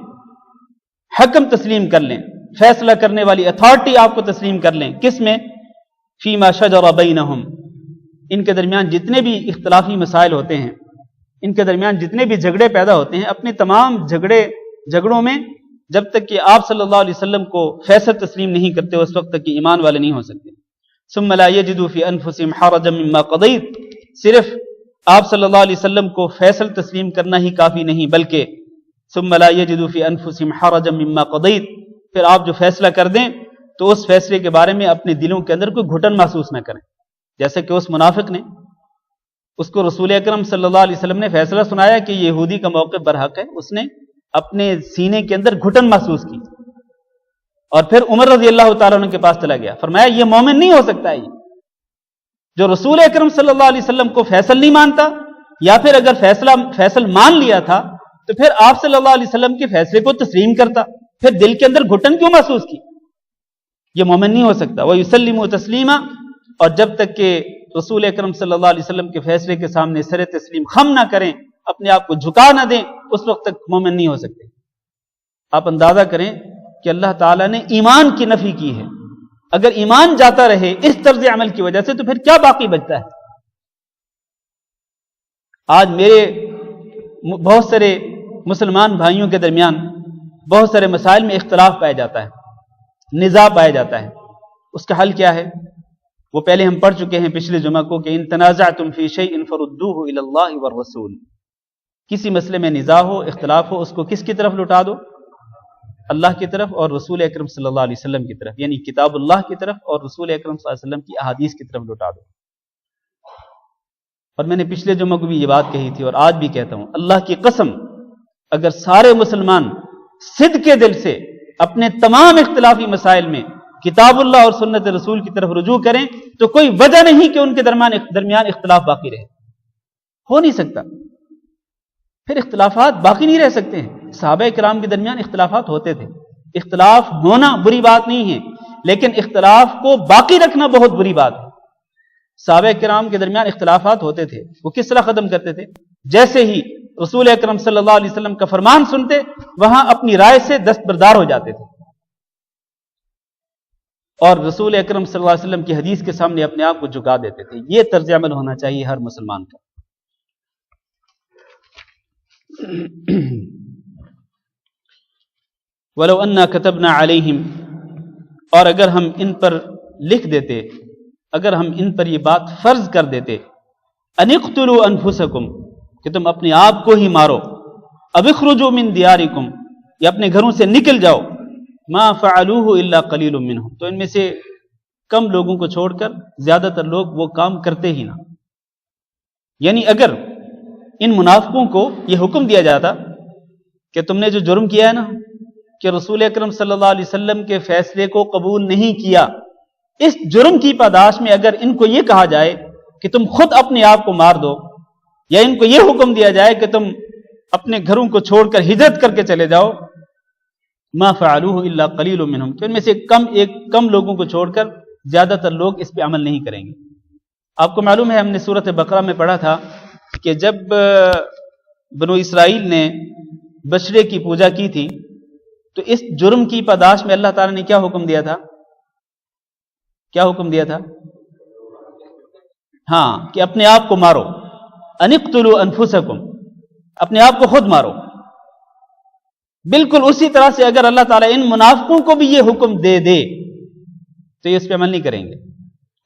حکم تسلیم کر لیں، فیصلہ کرنے والی اتھارٹی آپ کو تسلیم کر لیں. کس میں؟ فیما شجر بینہم، ان کے درمیان جتنے بھی اختلافی مسائل ہوتے ہیں، ان کے درمیان جتنے بھی جھگڑے پیدا ہوتے ہیں، اپنے تمام جھگڑوں میں جب تک کہ آپ صلی اللہ علیہ وسلم کو فیصل تسلیم نہیں کرتے اس وقت تک کہ ایمان والے نہیں ہو سکتے. ثم لا یجدوا فی انفسہم حرجا مما قضیت، صرف آپ صلی اللہ علیہ وسلم کو فیصل تسلیم کرنا ہی کافی نہیں، بلکہ ثم لا یجدوا فی انفسہم حرجا مما قضیت، پھر آپ جو فیصلہ کر دیں تو اس فیصلے کے بارے میں اپنے دلوں کے اندر کوئی گھٹن محسوس نہ کریں. جیسے کہ اس منافق نے اس کو رسول اکرم صلی اللہ علیہ وسلم نے فیصلہ سنایا کہ یہ یہودی کا موقف برحق ہے، اس نے اپنے سینے کے اندر گھٹن محسوس کی، اور پھر عمر رضی اللہ تعالیٰ عنہ کے پاس چلا گیا، فرمایا یہ مومن نہیں ہو سکتا ہے، جو رسول اکرم صلی اللہ علیہ وسلم کو فیصل نہیں مانتا، یا پھر اگر فیصل مان لیا تھا تو پھر آپ صلی اللہ علیہ وسلم کے فیصلے کو تسلیم کرتا، پھر دل کے اندر گھٹن کیوں محسوس کی؟ یہ مومن نہیں ہو سکتا۔ وَيُسَلِّمُ تَسْلِيمًا، اور جب تک کہ رسول اکرم صلی اللہ علیہ وسلم کے فیصلے کے سامنے سر تسلیم خم نہ کریں، اپنے آپ کو جھکا نہ دیں، اس وقت تک مومن نہیں ہو سکتے۔ آپ اندازہ کریں کہ اللہ تعالیٰ نے ایمان کی نفی کی ہے، اگر ایمان جاتا رہے اس طرز عمل کی وجہ سے تو پھر کیا باقی بچتا ہے؟ آج میرے بہت سارے مسلمان بھائیوں کے درمیان بہت سارے مسائل میں اختلاف پایا جاتا ہے، نزاع پایا جاتا ہے، اس کا حل کیا ہے؟ وہ پہلے ہم پڑھ چکے ہیں پچھلے جمعہ کو کہ ان تنازعتم فی شیء فردوہ الی اللہ والرسول، کسی مسئلے میں نزاع ہو، اختلاف ہو، اس کو کس کی طرف لوٹا دو؟ اللہ کی طرف اور رسول اکرم صلی اللہ علیہ وسلم کی طرف، یعنی کتاب اللہ کی طرف اور رسول اکرم صلی اللہ علیہ وسلم کی احادیث کی طرف لوٹا دو۔ اور میں نے پچھلے جمعہ کو بھی یہ بات کہی تھی اور آج بھی کہتا ہوں، اللہ کی قسم اگر سارے مسلمان صدق کے دل سے اپنے تمام اختلافی مسائل میں کتاب اللہ اور سنت رسول کی طرف رجوع کریں تو کوئی وجہ نہیں کہ ان کے درمیان اختلاف باقی رہے، ہو نہیں سکتا، پھر اختلافات باقی نہیں رہ سکتے ہیں۔ صحابہ کرام کے درمیان اختلافات ہوتے تھے، اختلاف ہونا بری بات نہیں ہے، لیکن اختلاف کو باقی رکھنا بہت بری بات ہے۔ صحابہ کرام کے درمیان اختلافات ہوتے تھے، وہ کس طرح ختم کرتے تھے؟ جیسے ہی رسول اکرم صلی اللہ علیہ وسلم کا فرمان سنتے وہاں اپنی رائے سے دستبردار ہو جاتے تھے، اور رسول اکرم صلی اللہ علیہ وسلم کی حدیث کے سامنے اپنے آپ کو جھکا دیتے تھے۔ یہ طرز عمل ہونا چاہیے ہر مسلمان کا۔ وَلَوْ أَنَّا كَتَبْنَا عَلَيْهِمْ، اور اگر ہم ان پر لکھ دیتے، اگر ہم ان پر یہ بات فرض کر دیتے، أَنِ اقْتُلُوا أَنفُسَكُمْ، کہ تم اپنے آپ کو ہی مارو، أَوْ اخْرُجُوا مِن دِيَارِكُمْ، یا اپنے گھروں سے نکل جاؤ، مَا فَعَلُوهُ إِلَّا قَلِيلٌ مِّنْهُمْ، تو ان میں سے کم لوگوں کو چھوڑ کر زیادہ تر لوگ وہ کام کرتے ہی نہ۔ یعنی اگر ان منافقوں کو یہ حکم دیا جاتا کہ تم نے جو جرم کیا ہے نا، کہ رسول اکرم صلی اللہ علیہ وسلم کے فیصلے کو قبول نہیں کیا، اس جرم کی پاداش میں اگر ان کو یہ کہا جائے کہ تم خود اپنے آپ کو مار دو، یا ان کو یہ حکم دیا جائے کہ تم اپنے گھروں کو چھوڑ کر ہجرت کر کے چلے جاؤ، ما فعلوه الا قلیل منهم، کہ ان میں سے کم لوگوں کو چھوڑ کر زیادہ تر لوگ اس پہ عمل نہیں کریں گے۔ آپ کو معلوم ہے ہم نے سورۃ بقرہ میں پڑھا تھا کہ جب بنو اسرائیل نے بچڑے کی پوجا کی تھی تو اس جرم کی پاداش میں اللہ تعالیٰ نے کیا حکم دیا تھا؟ کیا حکم دیا تھا؟ ہاں، کہ اپنے آپ کو مارو، ان اقتلوا انفسکم، اپنے آپ کو خود مارو۔ بالکل اسی طرح سے اگر اللہ تعالیٰ ان منافقوں کو بھی یہ حکم دے دے تو یہ اس پہ عمل نہیں کریں گے،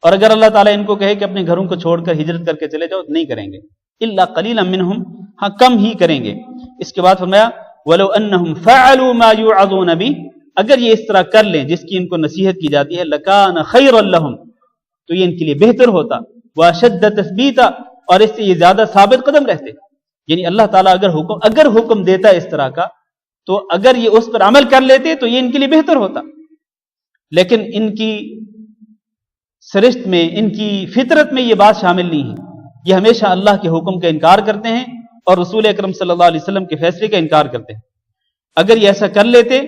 اور اگر اللہ تعالیٰ ان کو کہے کہ اپنے گھروں کو چھوڑ کر ہجرت کر کے چلے جاؤ تو نہیں کریں گے، الا قلیلا منہم، ہاں کم ہی کریں گے۔ اس کے بعد فرمایا وَلَوْ أَنَّهُمْ فَعَلُوا مَا يُوعَظُونَ بِهِ، اگر یہ اس طرح کر لیں جس کی ان کو نصیحت کی جاتی ہے، لَكَانَ خَيْرًا لَهُمْ، تو یہ ان کے لیے بہتر ہوتا، وَأَشَدَّ تَثْبِيتًا، اور اس سے یہ زیادہ ثابت قدم رہتے۔ یعنی اللہ تعالیٰ اگر حکم دیتا اس طرح کا تو اگر یہ اس پر عمل کر لیتے تو یہ ان کے لیے بہتر ہوتا، لیکن ان کی سرشت میں، ان کی فطرت میں یہ بات شامل نہیں ہے، یہ ہمیشہ اللہ کے حکم کا انکار کرتے ہیں اور رسول اکرم صلی اللہ علیہ وسلم کے فیصلے کا انکار کرتے ہیں۔ اگر یہ ایسا کر لیتے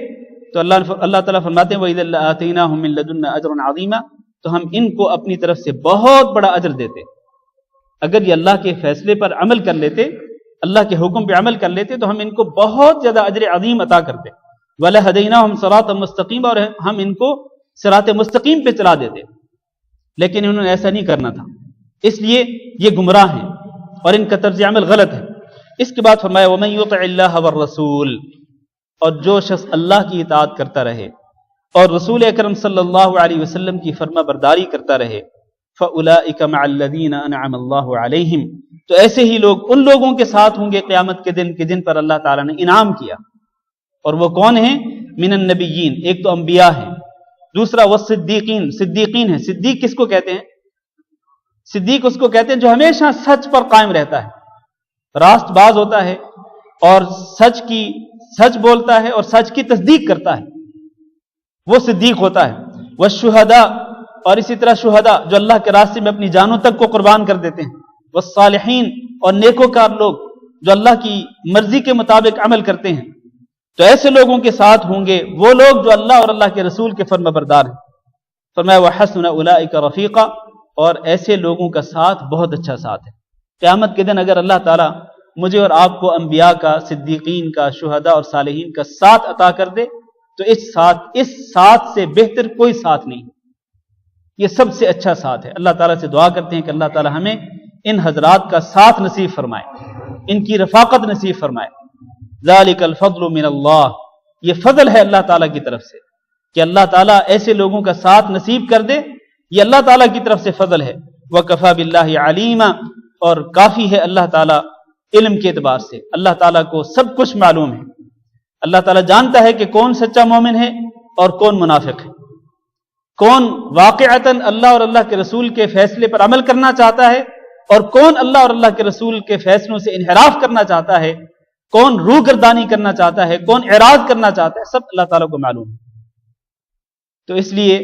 تو اللہ تعالیٰ فرماتے ہیں وَإِذَا لَآتَيْنَاهُم مِّن لَّدُنَّا أَجْرًا عَظِيمًا، تو ہم ان کو اپنی طرف سے بہت بڑا اجر دیتے۔ اگر یہ اللہ کے فیصلے پر عمل کر لیتے، اللہ کے حکم پہ عمل کر لیتے تو ہم ان کو بہت زیادہ اجر عظیم عطا کرتے، وَلَهَدَيْنَاهُمْ صِرَاطًا مُسْتَقِيمًا، اور ہم ان کو صراط مستقیم پہ چلا دیتے، لیکن انہوں نے ایسا نہیں کرنا تھا، اس لیے یہ گمراہ ہیں اور ان کا طرز عمل غلط ہے۔ اس کے بعد فرمایا وَمَن يُطِعِ اللَّهَ وَالرَّسُولَ، اور جو شخص اللہ کی اطاعت کرتا رہے اور رسول اکرم صلی اللہ علیہ وسلم کی فرما برداری کرتا رہے، فَأُولَٰئِكَ مَعَ الَّذِينَ أَنْعَمَ اللَّهُ عَلَيْهِمْ، تو ایسے ہی لوگ ان لوگوں کے ساتھ ہوں گے قیامت کے دن کہ جن پر اللہ تعالیٰ نے انعام کیا، اور وہ کون ہیں؟ من النبیین، ایک تو انبیاء ہیں، دوسرا والصدیقین، صدیقین ہیں۔ صدیق کس کو کہتے ہیں؟ صدیق اس کو کہتے ہیں جو ہمیشہ سچ پر قائم رہتا ہے، راست باز ہوتا ہے اور سچ بولتا ہے اور سچ کی تصدیق کرتا ہے، وہ صدیق ہوتا ہے۔ والشہداء، اور اسی طرح شہداء جو اللہ کے راستے میں اپنی جانوں تک کو قربان کر دیتے ہیں۔ والصالحین، اور نیکوکار لوگ جو اللہ کی مرضی کے مطابق عمل کرتے ہیں۔ تو ایسے لوگوں کے ساتھ ہوں گے وہ لوگ جو اللہ اور اللہ کے رسول کے فرما بردار ہیں۔ فرمایا وحسن اولئک رفیقا، اور ایسے لوگوں کا ساتھ بہت اچھا ساتھ ہے۔ قیامت کے دن اگر اللہ تعالیٰ مجھے اور آپ کو انبیاء کا، صدیقین کا، شہداء اور صالحین کا ساتھ عطا کر دے تو اس ساتھ سے بہتر کوئی ساتھ نہیں، یہ سب سے اچھا ساتھ ہے۔ اللہ تعالیٰ سے دعا کرتے ہیں کہ اللہ تعالیٰ ہمیں ان حضرات کا ساتھ نصیب فرمائے، ان کی رفاقت نصیب فرمائے۔ ذالک الفضل من اللہ، یہ فضل ہے اللہ تعالیٰ کی طرف سے کہ اللہ تعالیٰ ایسے لوگوں کا ساتھ نصیب کر دے، یہ اللہ تعالیٰ کی طرف سے فضل ہے۔ وکفی باللہ علیما، اور کافی ہے اللہ تعالیٰ علم کے اعتبار سے، اللہ تعالیٰ کو سب کچھ معلوم ہے۔ اللہ تعالیٰ جانتا ہے کہ کون سچا مومن ہے اور کون منافق ہے، کون واقعتاً اللہ اور اللہ کے رسول کے فیصلے پر عمل کرنا چاہتا ہے اور کون اللہ اور اللہ کے رسول کے فیصلوں سے انحراف کرنا چاہتا ہے، کون روگردانی کرنا چاہتا ہے، کون اعراض کرنا چاہتا ہے، سب اللہ تعالیٰ کو معلوم ہے۔ تو اس لیے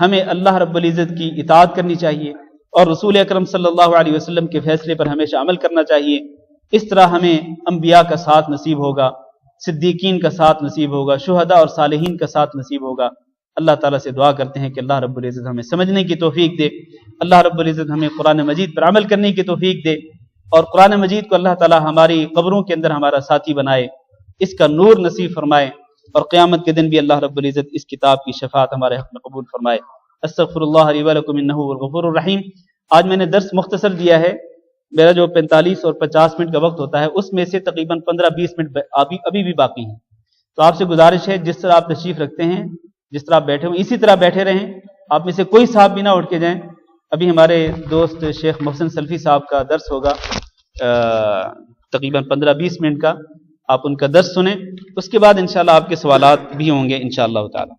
ہمیں اللہ رب العزت کی اطاعت کرنی چاہیے اور رسول اکرم صلی اللہ علیہ وسلم کے فیصلے پر ہمیشہ عمل کرنا چاہیے۔ اس طرح ہمیں انبیاء کا ساتھ نصیب ہوگا، صدیقین کا ساتھ نصیب ہوگا، شہداء اور صالحین کا ساتھ نصیب ہوگا۔ اللہ تعالیٰ سے دعا کرتے ہیں کہ اللہ رب العزت ہمیں سمجھنے کی توفیق دے، اللہ رب العزت ہمیں قرآن مجید پر عمل کرنے کی توفیق دے، اور قرآن مجید کو اللہ تعالیٰ ہماری قبروں کے اندر ہمارا ساتھی بنائے، اس کا نور نصیب فرمائے، اور قیامت کے دن بھی اللہ رب العزت اس کتاب کی شفاعت ہمارے حق میں قبول فرمائے۔ استغفر اللہ لی ولکم انہ هو الغفور الرحیم۔ آج میں نے درس مختصر دیا ہے، میرا جو 45 اور 50 منٹ کا وقت ہوتا ہے اس میں سے تقریباً 15-20 منٹ ابھی بھی باقی ہیں، تو آپ سے گزارش ہے جس طرح آپ تشریف رکھتے ہیں، جس طرح آپ بیٹھے ہوں اسی طرح بیٹھے رہیں، آپ میں سے کوئی صاحب بھی نہ اٹھ کے جائیں۔ ابھی ہمارے دوست شیخ محسن سلفی صاحب کا درس ہوگا تقریباً 15-20 منٹ کا، آپ ان کا درس سنیں، اس کے بعد انشاءاللہ آپ کے سوالات بھی ہوں گے انشاءاللہ تعالی۔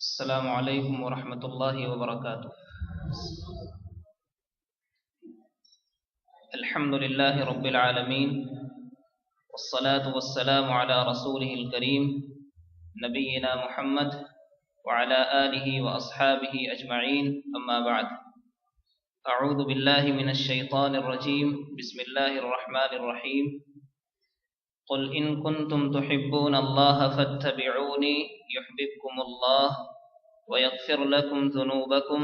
السلام علیکم ورحمۃ اللہ وبرکاتہ۔ الحمد للہ رب العالمین، والصلاة والسلام علی رسولہ الکریم نبینا محمد وعلی آلہ واصحابہ اجمعین، اما بعد۔ اعوذ باللہ من الشیطان الرجیم، بسم اللہ الرحمن الرحیم۔ قل ان کنتم تحبون اللہ فاتبعونی یحببکم اللہ وَيَغْفِرْ لَكُمْ ذُنُوبَكُمْ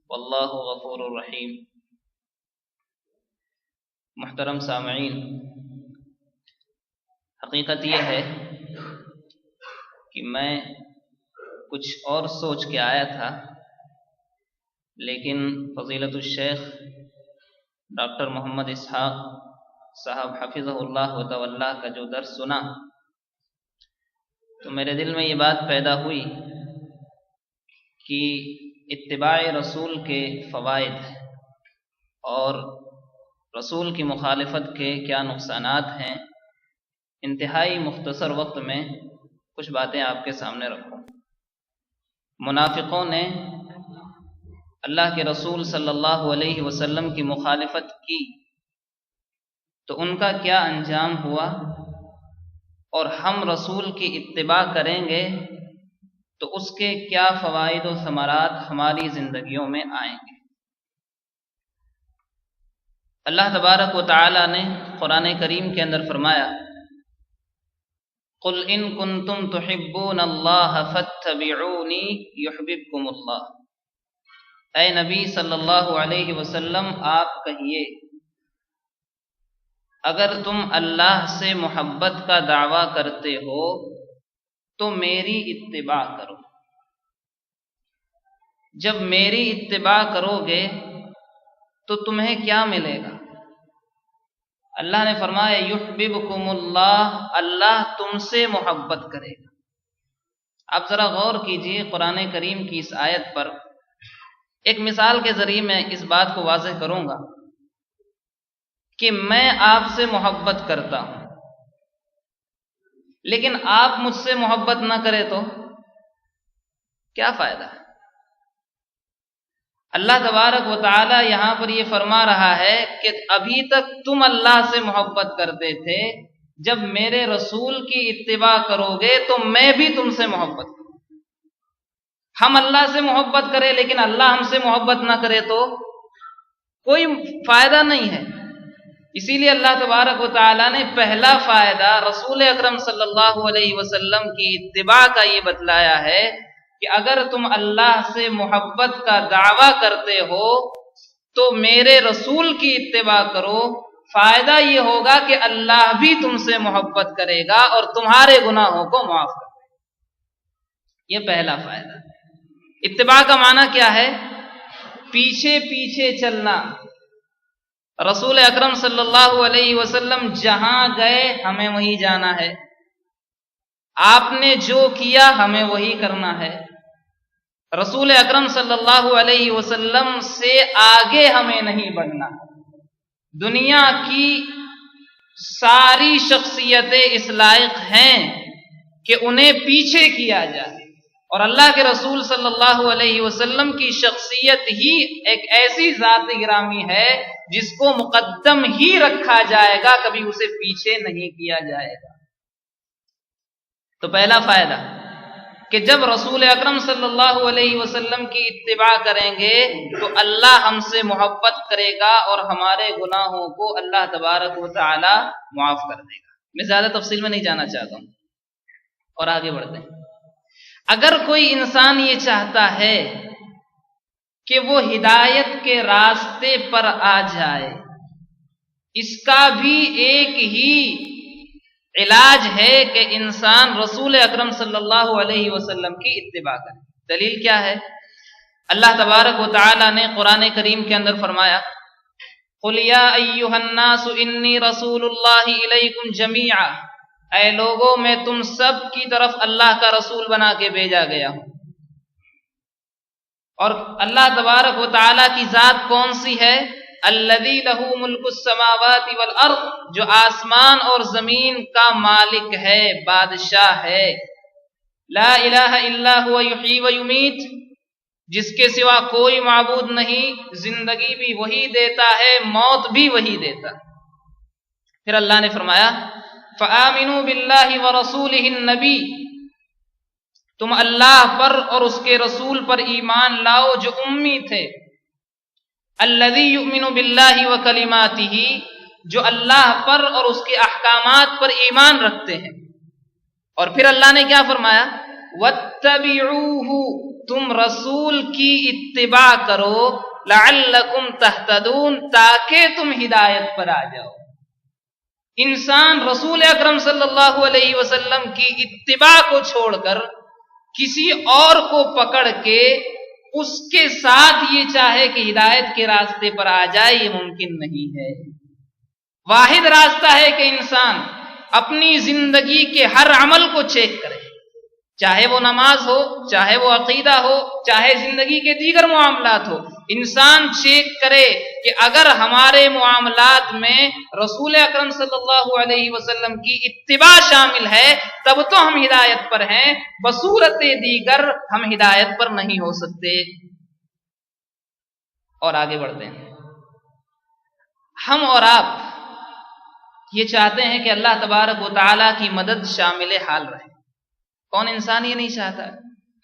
وَاللَّهُ غَفُورٌ رَحِيمٌ۔ محترم سامعین، حقیقت یہ ہے کہ میں کچھ اور سوچ کے آیا تھا، لیکن فضیلت الشیخ ڈاکٹر محمد اسحاق صاحب حفظہ اللہ وتولہ کا جو درس سنا تو میرے دل میں یہ بات پیدا ہوئی کہ اتباع رسول کے فوائد اور رسول کی مخالفت کے کیا نقصانات ہیں، انتہائی مختصر وقت میں کچھ باتیں آپ کے سامنے رکھوں۔ منافقوں نے اللہ کے رسول صلی اللہ علیہ وسلم کی مخالفت کی تو ان کا کیا انجام ہوا، اور ہم رسول کی اتباع کریں گے تو اس کے کیا فوائد و ثمرات ہماری زندگیوں میں آئیں گے۔ اللہ تبارک و تعالی نے قرآن کریم کے اندر فرمایا قل ان کنتم تحبون اللہ فاتبعونی یحببکم اللہ۔ اے نبی صلی اللہ علیہ وسلم آپ کہیے اگر تم اللہ سے محبت کا دعویٰ کرتے ہو تو میری اتباع کرو۔ جب میری اتباع کرو گے تو تمہیں کیا ملے گا؟ اللہ نے فرمایا یحببکم اللہ، اللہ تم سے محبت کرے گا۔ اب ذرا غور کیجئے قرآن کریم کی اس آیت پر۔ ایک مثال کے ذریعے میں اس بات کو واضح کروں گا کہ میں آپ سے محبت کرتا ہوں لیکن آپ مجھ سے محبت نہ کرے تو کیا فائدہ ہے؟ اللہ تبارک و تعالی یہاں پر یہ فرما رہا ہے کہ ابھی تک تم اللہ سے محبت کرتے تھے، جب میرے رسول کی اتباع کرو گے تو میں بھی تم سے محبت کروں۔ ہم اللہ سے محبت کریں لیکن اللہ ہم سے محبت نہ کرے تو کوئی فائدہ نہیں ہے۔ اسی لیے اللہ تبارک و تعالی نے پہلا فائدہ رسول اکرم صلی اللہ علیہ وسلم کی اتباع کا یہ بتلایا ہے کہ اگر تم اللہ سے محبت کا دعویٰ کرتے ہو تو میرے رسول کی اتباع کرو، فائدہ یہ ہوگا کہ اللہ بھی تم سے محبت کرے گا اور تمہارے گناہوں کو معاف کر دے گا۔ یہ پہلا فائدہ۔ اتباع کا معنی کیا ہے؟ پیچھے پیچھے چلنا۔ رسول اکرم صلی اللہ علیہ وسلم جہاں گئے ہمیں وہیں جانا ہے، آپ نے جو کیا ہمیں وہی کرنا ہے۔ رسول اکرم صلی اللہ علیہ وسلم سے آگے ہمیں نہیں بڑھنا۔ دنیا کی ساری شخصیتیں اس لائق ہیں کہ انہیں پیچھے کیا جائے، اور اللہ کے رسول صلی اللہ علیہ وسلم کی شخصیت ہی ایک ایسی ذات گرامی ہے جس کو مقدم ہی رکھا جائے گا، کبھی اسے پیچھے نہیں کیا جائے گا۔ تو پہلا فائدہ کہ جب رسول اکرم صلی اللہ علیہ وسلم کی اتباع کریں گے تو اللہ ہم سے محبت کرے گا اور ہمارے گناہوں کو اللہ تبارک و تعالی معاف کر دے گا۔ میں زیادہ تفصیل میں نہیں جانا چاہتا ہوں اور آگے بڑھتے ہیں۔ اگر کوئی انسان یہ چاہتا ہے کہ وہ ہدایت کے راستے پر آ جائے، اس کا بھی ایک ہی علاج ہے کہ انسان رسول اکرم صلی اللہ علیہ وسلم کی اتباع کرے۔ دلیل کیا ہے؟ اللہ تبارک و تعالی نے قرآن کریم کے اندر فرمایا قُلْ يَا أَيُّهَا النَّاسُ إِنِّي رَسُولُ اللَّهِ إِلَيْكُمْ جَمِيعًا، اے لوگوں میں تم سب کی طرف اللہ کا رسول بنا کے بھیجا گیا ہوں۔ اور اللہ تبارک و تعالی کی ذات کون سی ہے؟ الذی لہ ملک السماوات والارض، جو آسمان اور زمین کا مالک ہے، بادشاہ ہے۔ لا الہ الا هو یحیی و یمیت، جس کے سوا کوئی معبود نہیں، زندگی بھی وہی دیتا ہے، موت بھی وہی دیتا ہے۔ پھر اللہ نے فرمایا فآمنوا باللہ ورسولہ النبی، تم اللہ پر اور اس کے رسول پر ایمان لاؤ جو امی تھے۔ الذی یؤمن باللہ وکلماتہ، جو اللہ پر اور اس کے احکامات پر ایمان رکھتے ہیں۔ اور پھر اللہ نے کیا فرمایا؟ واتبعوہ، تم رسول کی اتباع کرو، لعلکم تہتدون، تاکہ تم ہدایت پر آ جاؤ۔ انسان رسول اکرم صلی اللہ علیہ وسلم کی اتباع کو چھوڑ کر کسی اور کو پکڑ کے اس کے ساتھ یہ چاہے کہ ہدایت کے راستے پر آ جائے، یہ ممکن نہیں ہے۔ واحد راستہ ہے کہ انسان اپنی زندگی کے ہر عمل کو چیک کرے، چاہے وہ نماز ہو، چاہے وہ عقیدہ ہو، چاہے زندگی کے دیگر معاملات ہو۔ انسان چیک کرے کہ اگر ہمارے معاملات میں رسول اکرم صلی اللہ علیہ وسلم کی اتباع شامل ہے تب تو ہم ہدایت پر ہیں، بصورت دیگر ہم ہدایت پر نہیں ہو سکتے۔ اور آگے بڑھتے ہیں۔ ہم اور آپ یہ چاہتے ہیں کہ اللہ تبارک و تعالی کی مدد شامل حال رہے۔ کون انسان یہ نہیں چاہتا؟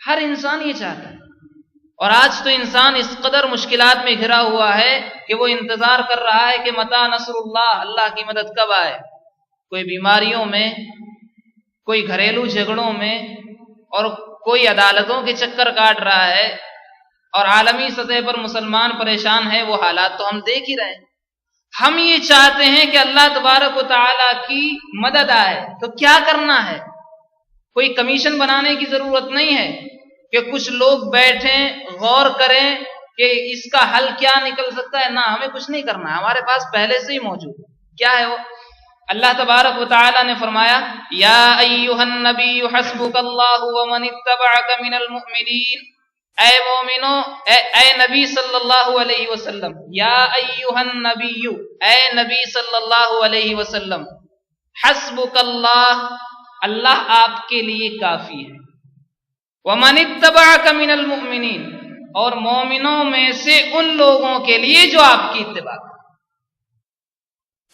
ہر انسان یہ چاہتا ہے۔ اور آج تو انسان اس قدر مشکلات میں گھرا ہوا ہے کہ وہ انتظار کر رہا ہے کہ متی نصر اللہ، اللہ کی مدد کب آئے۔ کوئی بیماریوں میں، کوئی گھریلو جھگڑوں میں، اور کوئی عدالتوں کے چکر کاٹ رہا ہے، اور عالمی سطح پر مسلمان پریشان ہے۔ وہ حالات تو ہم دیکھ ہی رہے ہیں۔ ہم یہ چاہتے ہیں کہ اللہ تبارک و تعالی کی مدد آئے، تو کیا کرنا ہے؟ کوئی کمیشن بنانے کی ضرورت نہیں ہے کہ کچھ لوگ بیٹھیں غور کریں کہ اس کا حل کیا نکل سکتا ہے۔ نہ، ہمیں کچھ نہیں کرنا ہے، ہمارے پاس پہلے سے ہی موجود ہے۔ کیا ہے وہ؟ اللہ تبارک و تعالی نے فرمایا یا ایھا النبی حسبک اللہ ومن اتبعک من المؤمنین، اے مومنو، اے نبی صلی اللہ علیہ وسلم، یا ایھا النبی، اے نبی صلی اللہ علیہ وسلم، حسبک اللہ، اللہ آپ کے لیے کافی ہے، ومن اتبعک من المؤمنین، اور مومنوں میں سے ان لوگوں کے لیے جو آپ کی اتباع کریں۔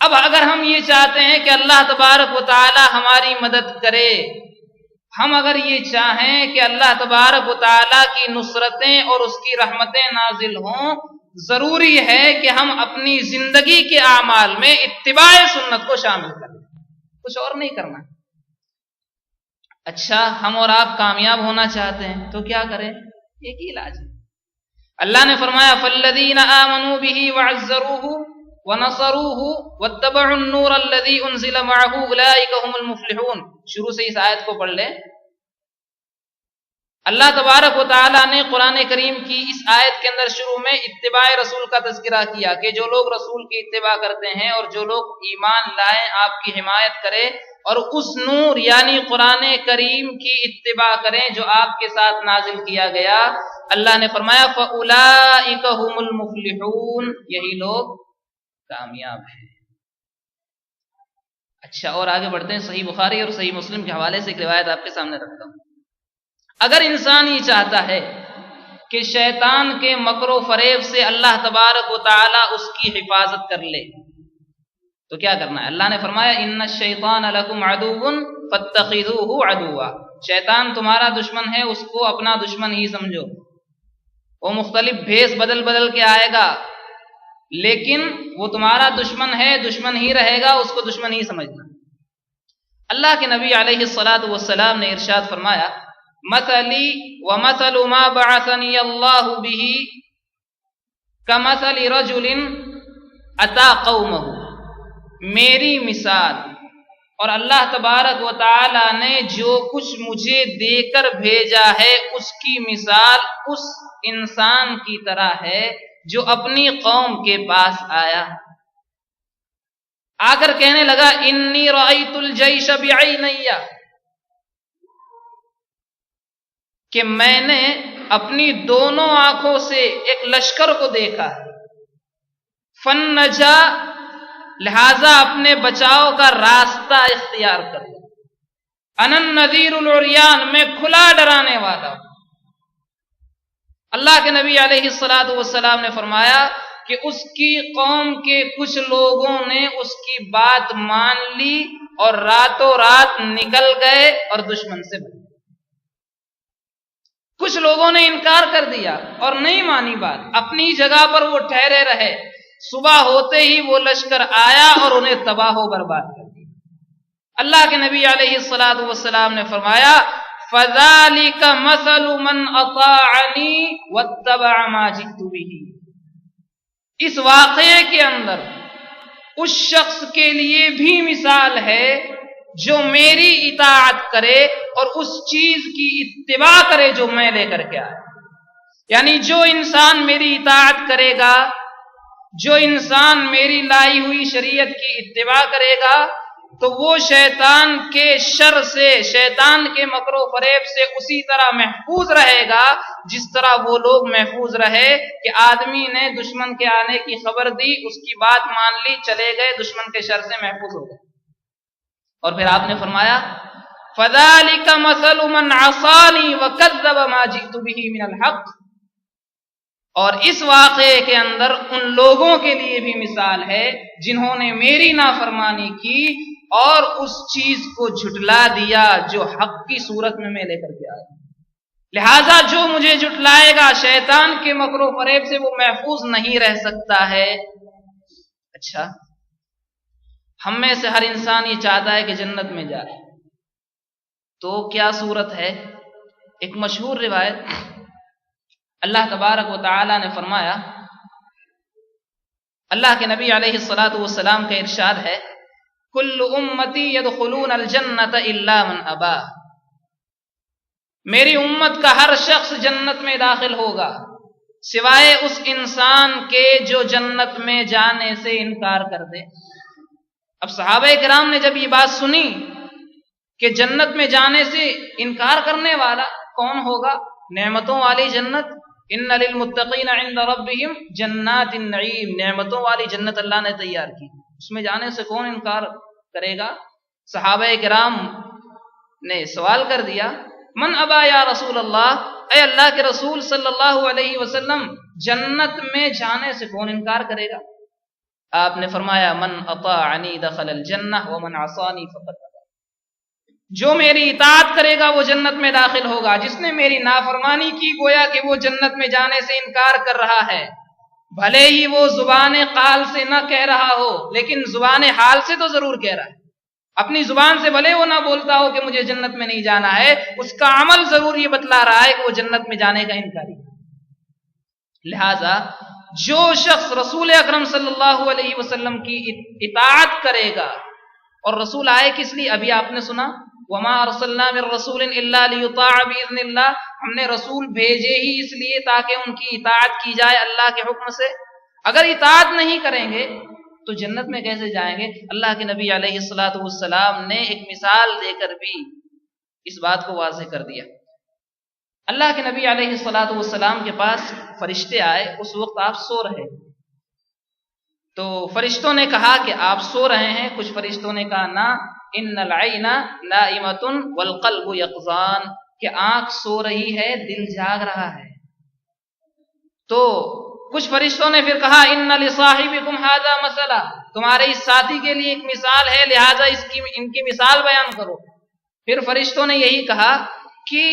اب اگر ہم یہ چاہتے ہیں کہ اللہ تبارک و تعالی ہماری مدد کرے، ہم اگر یہ چاہیں کہ اللہ تبارک و تعالی کی نصرتیں اور اس کی رحمتیں نازل ہوں، ضروری ہے کہ ہم اپنی زندگی کے اعمال میں اتباع سنت کو شامل کریں، کچھ اور نہیں کرنا۔ اچھا، ہم اور آپ کامیاب ہونا چاہتے ہیں تو کیا کریں؟ ایک ہی علاج ہے۔ اللہ نے فرمایا فالذین آمنوا به وعزروه ونصروه واتبعوا النور الذي انزل معه اولئک هم المفلحون۔ شروع سے اس آیت کو پڑھ لیں۔ اللہ تبارک و تعالی نے قرآن کریم کی اس آیت کے اندر شروع میں اتباع رسول کا تذکرہ کیا کہ جو لوگ رسول کی اتباع کرتے ہیں اور جو لوگ ایمان لائیں، آپ کی حمایت کرے اور اس نور یعنی قرآن کریم کی اتباع کریں جو آپ کے ساتھ نازل کیا گیا، اللہ نے فرمایا فَأُولَئِكَ هُمُ الْمُفْلِحُونَ، یہی لوگ کامیاب ہیں۔ اچھا، اور آگے بڑھتے ہیں۔ صحیح بخاری اور صحیح مسلم کے حوالے سے ایک روایت آپ کے سامنے رکھتا ہوں۔ اگر انسان یہ چاہتا ہے کہ شیطان کے مکر و فریب سے اللہ تبارک و تعالی اس کی حفاظت کر لے تو کیا کرنا ہے؟ اللہ نے فرمایا ان الشیطان لکم عدو فاتخذوہ عدوا، شیطان تمہارا دشمن ہے، اس کو اپنا دشمن ہی سمجھو۔ وہ مختلف بھیس بدل بدل کے آئے گا لیکن وہ تمہارا دشمن ہے، دشمن ہی رہے گا، اس کو دشمن ہی سمجھنا۔ اللہ کے نبی علیہ الصلاۃ والسلام نے ارشاد فرمایا مثلی ومثل ما بعثنی اللہ به کمثل رجل اتی قومہ، میری مثال اور اللہ تبارک و تعالی نے جو کچھ مجھے دے کر بھیجا ہے اس کی مثال اس انسان کی طرح ہے جو اپنی قوم کے پاس آیا، آ کر کہنے لگا انی رأیت الجیش بعینی، کہ میں نے اپنی دونوں آنکھوں سے ایک لشکر کو دیکھا، فنجا، لہذا اپنے بچاؤ کا راستہ اختیار کر لیا، انا النذیر العریان، میں کھلا ڈرانے والا ہوں۔ اللہ کے نبی علیہ الصلاۃ والسلام نے فرمایا کہ اس کی قوم کے کچھ لوگوں نے اس کی بات مان لی اور راتوں رات نکل گئے اور دشمن سے بچ گئے۔ کچھ لوگوں نے انکار کر دیا اور نہیں مانی بات، اپنی جگہ پر وہ ٹھہرے رہے، صبح ہوتے ہی وہ لشکر آیا اور انہیں تباہ و برباد کر دیا۔ اللہ کے نبی علیہ الصلاۃ والسلام نے فرمایا فَذَلِكَ مَثَلُ مَنْ أَطَاعَنِي وَاتَّبَعَ مَا جِئْتُ بِهِ، اس واقعے کے اندر اس شخص کے لیے بھی مثال ہے جو میری اطاعت کرے اور اس چیز کی اتباع کرے جو میں لے کر کے آیا۔ یعنی جو انسان میری اطاعت کرے گا، جو انسان میری لائی ہوئی شریعت کی اتباع کرے گا تو وہ شیطان کے شر سے، شیطان کے مکر و فریب سے اسی طرح محفوظ رہے گا جس طرح وہ لوگ محفوظ رہے کہ آدمی نے دشمن کے آنے کی خبر دی، اس کی بات مان لی، چلے گئے، دشمن کے شر سے محفوظ ہو گئے۔ اور پھر آپ نے فرمایا فَذَلِكَ مَثَلُ مَنْ عَصَانِي وَكَذَّبَ مَا جِئْتُ بِهِ مِنَ الْحَقِّ، اور اس واقعے کے اندر ان لوگوں کے لیے بھی مثال ہے جنہوں نے میری نافرمانی کی اور اس چیز کو جھٹلا دیا جو حق کی صورت میں لے کر کے آیا۔ لہذا جو مجھے جھٹلائے گا شیطان کے مکر و فریب سے وہ محفوظ نہیں رہ سکتا ہے۔ اچھا، ہم میں سے ہر انسان یہ چاہتا ہے کہ جنت میں جائے، تو کیا صورت ہے؟ ایک مشہور روایت، اللہ تبارک و تعالی نے فرمایا، اللہ کے نبی علیہ الصلاۃ والسلام کا ارشاد ہے کل امتی یدخلون الجنت الا من ابا، میری امت کا ہر شخص جنت میں داخل ہوگا سوائے اس انسان کے جو جنت میں جانے سے انکار کر دے۔ اب صحابہ کرام نے جب یہ بات سنی کہ جنت میں جانے سے انکار کرنے والا کون ہوگا، نعمتوں والی جنت، ان للمتقین عند ربہم جنات النعیم، نعمتوں والی جنت اللہ نے تیار کی، اس میں جانے سے کون انکار کرے گا؟ صحابہ کرام نے سوال کر دیا، من ابا یا رسول اللہ، اے اللہ کے رسول صلی اللہ علیہ وسلم، جنت میں جانے سے کون انکار کرے گا؟ آپ نے فرمایا، من اطاعنی دخل الجنہ ومن عصانی فقد ابا، جو میری اطاعت کرے گا وہ جنت میں داخل ہوگا، جس نے میری نافرمانی کی گویا کہ وہ جنت میں جانے سے انکار کر رہا ہے، بھلے ہی وہ زبان قال سے نہ کہہ رہا ہو لیکن زبان حال سے تو ضرور کہہ رہا ہے، اپنی زبان سے بھلے وہ نہ بولتا ہو کہ مجھے جنت میں نہیں جانا ہے، اس کا عمل ضرور یہ بتلا رہا ہے کہ وہ جنت میں جانے کا انکاری ہے۔ لہذا جو شخص رسول اکرم صلی اللہ علیہ وسلم کی اطاعت کرے گا، اور رسول آئے کس لیے؟ ابھی آپ نے سنا، وما ارسلنا من رسول الا لیطاع باذن اللہ، ہم نے رسول بھیجے ہی اس لیے تاکہ ان کی اطاعت کی جائے اللہ کے حکم سے۔ اگر اطاعت نہیں کریں گے تو جنت میں کیسے جائیں گے؟ اللہ کے نبی علیہ الصلوۃ والسلام نے ایک مثال دے کر بھی اس بات کو واضح کر دیا۔ اللہ کے نبی علیہ الصلوۃ والسلام کے پاس فرشتے آئے، اس وقت آپ سو رہے، تو فرشتوں نے کہا کہ آپ سو رہے ہیں، کچھ فرشتوں نے کہا نہ، ان العین نائمۃ والقلب یقظان، کہ آنکھ سو رہی ہے دل جاگ رہا ہے۔ تو کچھ فرشتوں نے پھر کہا ان لصاحبکم ھذا مثلا، تمہارے اس ساتھی کے لیے ایک مثال ہے، لہذا ان کی مثال بیان کرو۔ پھر فرشتوں نے یہی کہا کہ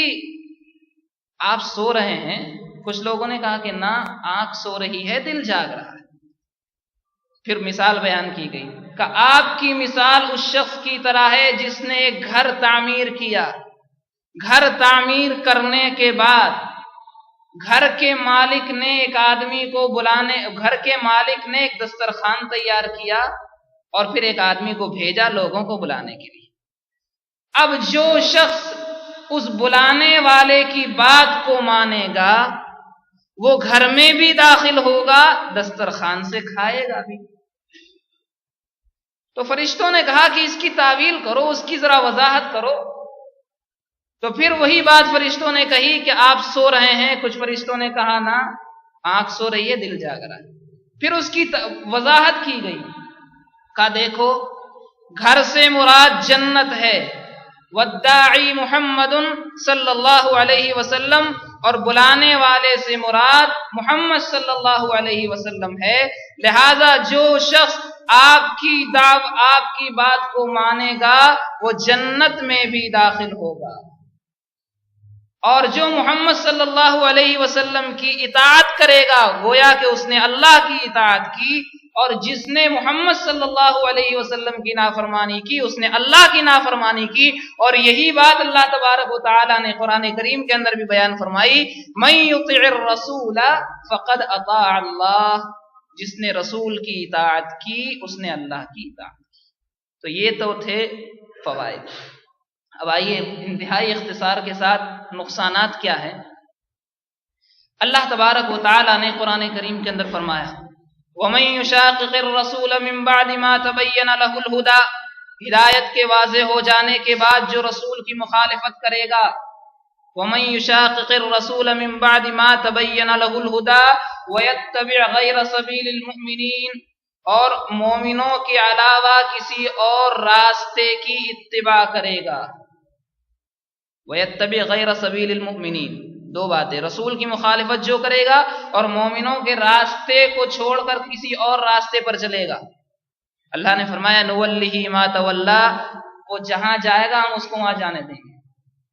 آپ سو رہے ہیں، کچھ لوگوں نے کہا کہ نہ، آنکھ سو رہی ہے دل جاگ رہا ہے۔ پھر مثال بیان کی گئی کہ آپ کی مثال اس شخص کی طرح ہے جس نے ایک گھر تعمیر کیا، گھر تعمیر کرنے کے بعد گھر کے مالک نے ایک آدمی کو گھر کے مالک نے ایک دسترخوان تیار کیا اور پھر ایک آدمی کو بھیجا لوگوں کو بلانے کے لیے۔ اب جو شخص اس بلانے والے کی بات کو مانے گا وہ گھر میں بھی داخل ہوگا، دسترخوان سے کھائے گا بھی۔ تو فرشتوں نے کہا کہ اس کی تعویل کرو، اس کی ذرا وضاحت کرو۔ تو پھر وہی بات فرشتوں نے کہی کہ آپ سو رہے ہیں، کچھ فرشتوں نے کہا نہ، آنکھ سو رہی ہے دل جاگ رہا ہے۔ پھر اس کی وضاحت کی گئی، کہا دیکھو گھر سے مراد جنت ہے، والداعی محمد صلی اللہ علیہ وسلم، اور بلانے والے سے مراد محمد صلی اللہ علیہ وسلم ہے، لہذا جو شخص آپ کی بات کو مانے گا وہ جنت میں بھی داخل ہوگا، اور جو محمد صلی اللہ علیہ وسلم کی اطاعت کرے گا گویا کہ اس نے اللہ کی اطاعت کی، اور جس نے محمد صلی اللہ علیہ وسلم کی نافرمانی کی اس نے اللہ کی نافرمانی کی۔ اور یہی بات اللہ تبارک و تعالی نے قرآن کریم کے اندر بھی بیان فرمائی، من یطع الرسول فقد اطاع اللہ، جس نے رسول کی اطاعت کی اس نے اللہ کی اطاعت کی۔ تو یہ تو تھے فوائد۔ اب آئیے انتہائی اختصار کے ساتھ نقصانات کیا ہے۔ اللہ تبارک و تعالی نے قرآن کریم کے اندر فرمایا، وَمَن يُشَاقِقِ الرَّسُولَ مِن بَعْدِ مَا تَبَيَّنَ لَهُ الْهُدَى، ہدایت کے واضح ہو جانے کے بعد جو رسول کی مخالفت کرے گا، وَمَن يُشَاقِقِ الرَّسُولَ مِن بَعْدِ مَا تَبَيَّنَ لَهُ الْهُدَى وَيَتَّبِعْ غَيْرَ سَبِيلِ الْمُؤْمِنِينَ، اور مومنوں کے علاوہ کسی اور راستے کی اتباع کرے گا۔ وَيَتَّبِعْ غَيْرَ سَبِيلِ الْمُؤْمِنِينَ، دو باتیں، رسول کی مخالفت جو کرے گا اور مومنوں کے راستے کو چھوڑ کر کسی اور راستے پر چلے گا، اللہ نے فرمایا نُوَلِّهِ مَا تَوَلَّى، وہ جہاں جائے گا ہم اس کو وہاں جانے دیں گے،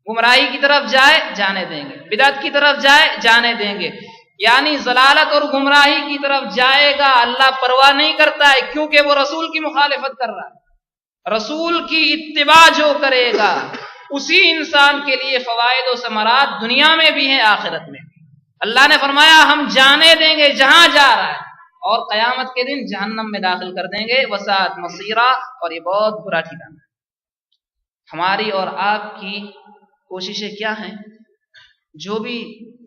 گمراہی کی طرف جائے جانے دیں گے، بدعت کی طرف جائے جانے دیں گے، یعنی ضلالت اور گمراہی کی طرف جائے گا، اللہ پرواہ نہیں کرتا ہے کیونکہ وہ رسول کی مخالفت کر رہا ہے۔ رسول کی اتباع جو کرے گا اسی انسان کے لیے فوائد و ثمرات دنیا میں بھی ہیں آخرت میں بھی۔ اللہ نے فرمایا ہم جانے دیں گے جہاں جا رہا ہے، اور قیامت کے دن جہنم میں داخل کر دیں گے، وساعت مصیرہ، اور یہ بہت برا ٹھکانہ ہے۔ ہماری اور آپ کی کوششیں کیا ہیں؟ جو بھی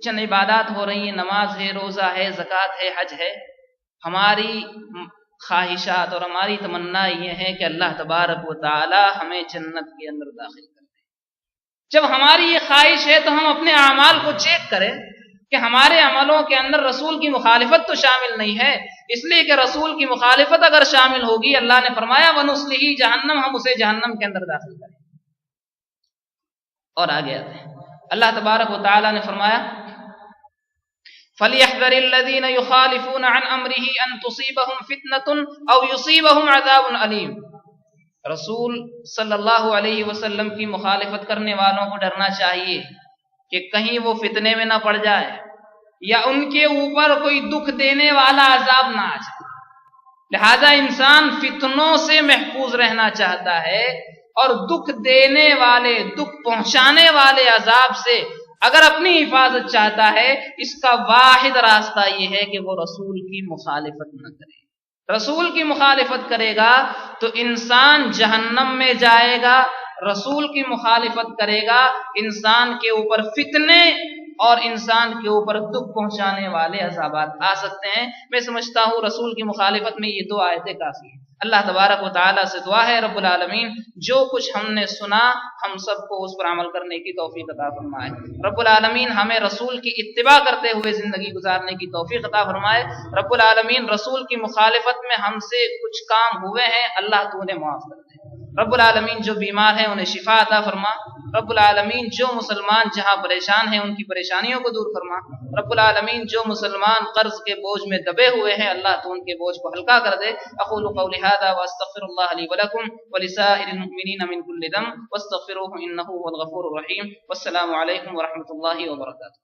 چند عبادات ہو رہی ہیں، نماز ہے، روزہ ہے، زکوٰۃ ہے، حج ہے، ہماری خواہشات اور ہماری تمنا یہ ہے کہ اللہ تبارک و تعالی ہمیں جنت کے اندر داخل کر دے۔ جب ہماری یہ خواہش ہے تو ہم اپنے اعمال کو چیک کریں کہ ہمارے عملوں کے اندر رسول کی مخالفت تو شامل نہیں ہے، اس لیے کہ رسول کی مخالفت اگر شامل ہوگی، اللہ نے فرمایا وَنُصْلِهِ جہنم، ہم اسے جہنم کے اندر داخل کریں۔ اور آگے آتے ہیں، اللہ تبارک و تعالی نے فرمایا فَلْيَحْذَرِ الَّذِينَ يُخَالِفُونَ عَنْ أَمْرِهِ أَن تُصِيبَهُمْ فِتْنَةٌ أَوْ يُصِيبَهُمْ عَذَابٌ أَلِيمٌ۔ رسول صلی اللہ علیہ وسلم کی مخالفت کرنے والوں کو ڈرنا چاہیے کہ کہیں وہ فتنے میں نہ پڑ جائے یا ان کے اوپر کوئی دکھ دینے والا عذاب نہ آ جائے۔ لہذا انسان فتنوں سے محفوظ رہنا چاہتا ہے اور دکھ دینے والے، دکھ پہنچانے والے عذاب سے اگر اپنی حفاظت چاہتا ہے، اس کا واحد راستہ یہ ہے کہ وہ رسول کی مخالفت نہ کرے۔ رسول کی مخالفت کرے گا تو انسان جہنم میں جائے گا، رسول کی مخالفت کرے گا انسان کے اوپر فتنے اور انسان کے اوپر دکھ پہنچانے والے عذابات آ سکتے ہیں۔ میں سمجھتا ہوں رسول کی مخالفت میں یہ دو آیتیں کافی ہیں۔ اللہ تبارک و تعالیٰ سے دعا ہے رب العالمین جو کچھ ہم نے سنا ہم سب کو اس پر عمل کرنے کی توفیق عطا فرمائے۔ رب العالمین ہمیں رسول کی اتباع کرتے ہوئے زندگی گزارنے کی توفیق عطا فرمائے۔ رب العالمین رسول کی مخالفت میں ہم سے کچھ کام ہوئے ہیں، اللہ تو انہیں معاف کر دے۔ رب العالمین جو بیمار ہیں انہیں شفا عطا فرما۔ رب العالمین جو مسلمان جہاں پریشان ہیں ان کی پریشانیوں کو دور فرما۔ رب العالمین جو مسلمان قرض کے بوجھ میں دبے ہوئے ہیں اللہ تو ان کے بوجھ کو ہلکا کر دے۔ اقول قولی ھذا واستغفر اللہ لی ولکم ولسائر المؤمنین من کل ذنب واستغفروہ انہ هو الغفور الرحیم۔ والسلام علیکم ورحمۃ اللہ وبرکاتہ۔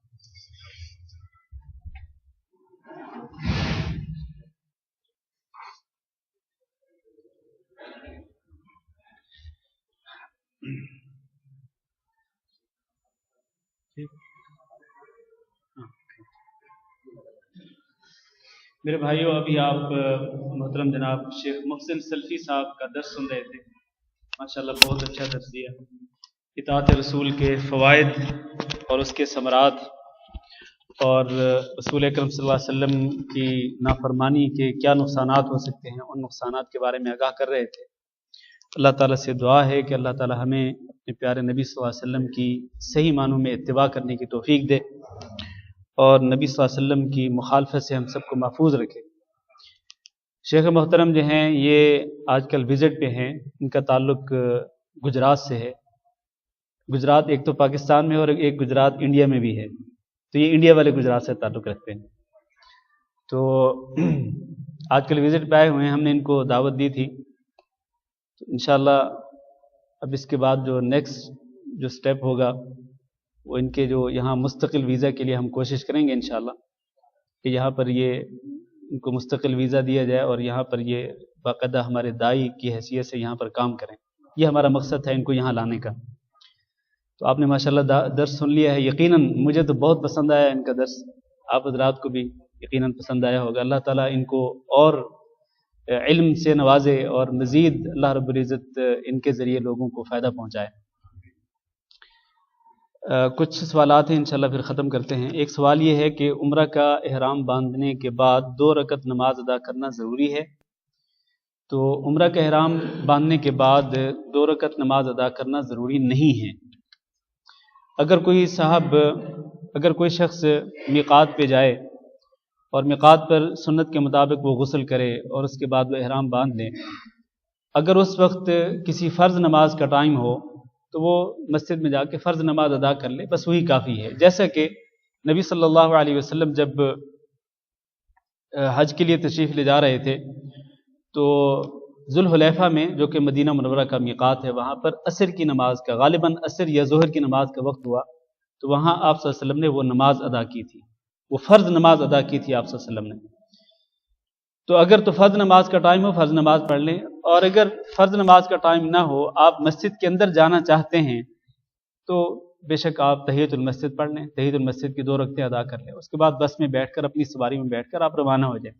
میرے بھائیوں، ابھی آپ محترم جناب شیخ محسن سلفی صاحب کا درس سن رہے تھے، ماشاءاللہ بہت اچھا درس دیا۔ اطاعت رسول کے فوائد اور اس کے ثمرات اور رسول اکرم صلی اللہ علیہ وسلم کی نافرمانی کے کیا نقصانات ہو سکتے ہیں، ان نقصانات کے بارے میں آگاہ کر رہے تھے۔ اللہ تعالیٰ سے دعا ہے کہ اللہ تعالیٰ ہمیں اپنے پیارے نبی صلی اللہ علیہ وسلم کی صحیح معنوں میں اتباع کرنے کی توفیق دے اور نبی صلی اللہ علیہ وسلم کی مخالفت سے ہم سب کو محفوظ رکھے۔ شیخ محترم جو ہیں یہ آج کل وزٹ پہ ہیں، ان کا تعلق گجرات سے ہے۔ گجرات ایک تو پاکستان میں اور ایک گجرات انڈیا میں بھی ہے، تو یہ انڈیا والے گجرات سے تعلق رکھتے ہیں۔ تو آج کل وزٹ پہ آئے ہوئے ہیں، ہم نے ان کو دعوت دی تھی، تو انشاءاللہ اب اس کے بعد جو نیکسٹ جو سٹیپ ہوگا وہ ان کے جو یہاں مستقل ویزا کے لیے ہم کوشش کریں گے انشاءاللہ کہ یہاں پر یہ ان کو مستقل ویزا دیا جائے اور یہاں پر یہ باقاعدہ ہمارے داعی کی حیثیت سے یہاں پر کام کریں۔ یہ ہمارا مقصد ہے ان کو یہاں لانے کا۔ تو آپ نے ماشاءاللہ درس سن لیا ہے، یقیناً مجھے تو بہت پسند آیا ان کا درس، آپ حضرات کو بھی یقیناً پسند آیا ہوگا۔ اللہ تعالیٰ ان کو اور علم سے نوازے اور مزید اللہ رب العزت ان کے ذریعے لوگوں کو فائدہ پہنچائے۔ کچھ سوالات ہیں انشاءاللہ پھر ختم کرتے ہیں۔ ایک سوال یہ ہے کہ عمرہ کا احرام باندھنے کے بعد 2 رکعت نماز ادا کرنا ضروری ہے؟ تو عمرہ کا احرام باندھنے کے بعد 2 رکعت نماز ادا کرنا ضروری نہیں ہے۔ اگر کوئی شخص میقات پہ جائے اور میقات پر سنت کے مطابق وہ غسل کرے اور اس کے بعد وہ احرام باندھ لے، اگر اس وقت کسی فرض نماز کا ٹائم ہو تو وہ مسجد میں جا کے فرض نماز ادا کر لے، بس وہی کافی ہے۔ جیسا کہ نبی صلی اللہ علیہ وسلم جب حج کے لیے تشریف لے جا رہے تھے تو ذوالحلیفہ میں جو کہ مدینہ منورہ کا میقات ہے، وہاں پر عصر کی نماز کا غالباً عصر یا ظہر کی نماز کا وقت ہوا، تو وہاں آپ صلی اللہ علیہ وسلم نے وہ نماز ادا کی تھی، وہ فرض نماز ادا کی تھی آپ صلی اللہ علیہ وسلم نے۔ تو اگر تو فرض نماز کا ٹائم ہو فرض نماز پڑھ لیں، اور اگر فرض نماز کا ٹائم نہ ہو آپ مسجد کے اندر جانا چاہتے ہیں تو بے شک آپ تحیۃ المسجد پڑھ لیں، تحیۃ المسجد کی 2 رکعتیں ادا کر لیں، اس کے بعد بس میں بیٹھ کر اپنی سواری میں بیٹھ کر آپ روانہ ہو جائیں۔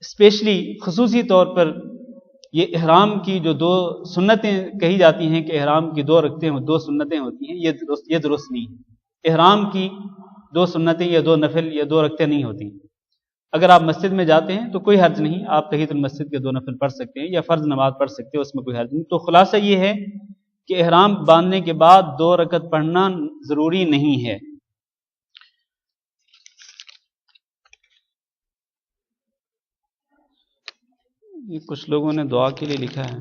اسپیشلی خصوصی طور پر یہ احرام کی جو 2 سنتیں کہی جاتی ہیں کہ احرام کی 2 رکعتیں 2 سنتیں ہوتی ہیں، یہ درست نہیں ہے۔ احرام کی 2 سنتیں یا 2 نفل یا 2 رکعتیں نہیں ہوتی، اگر آپ مسجد میں جاتے ہیں تو کوئی حرج نہیں، آپ تحیۃ المسجد کے 2 نفل پڑھ سکتے ہیں یا فرض نماز پڑھ سکتے ہیں، اس میں کوئی حرج نہیں۔ تو خلاصہ یہ ہے کہ احرام باندھنے کے بعد 2 رکعت پڑھنا ضروری نہیں ہے۔ یہ کچھ لوگوں نے دعا کے لیے لکھا ہے۔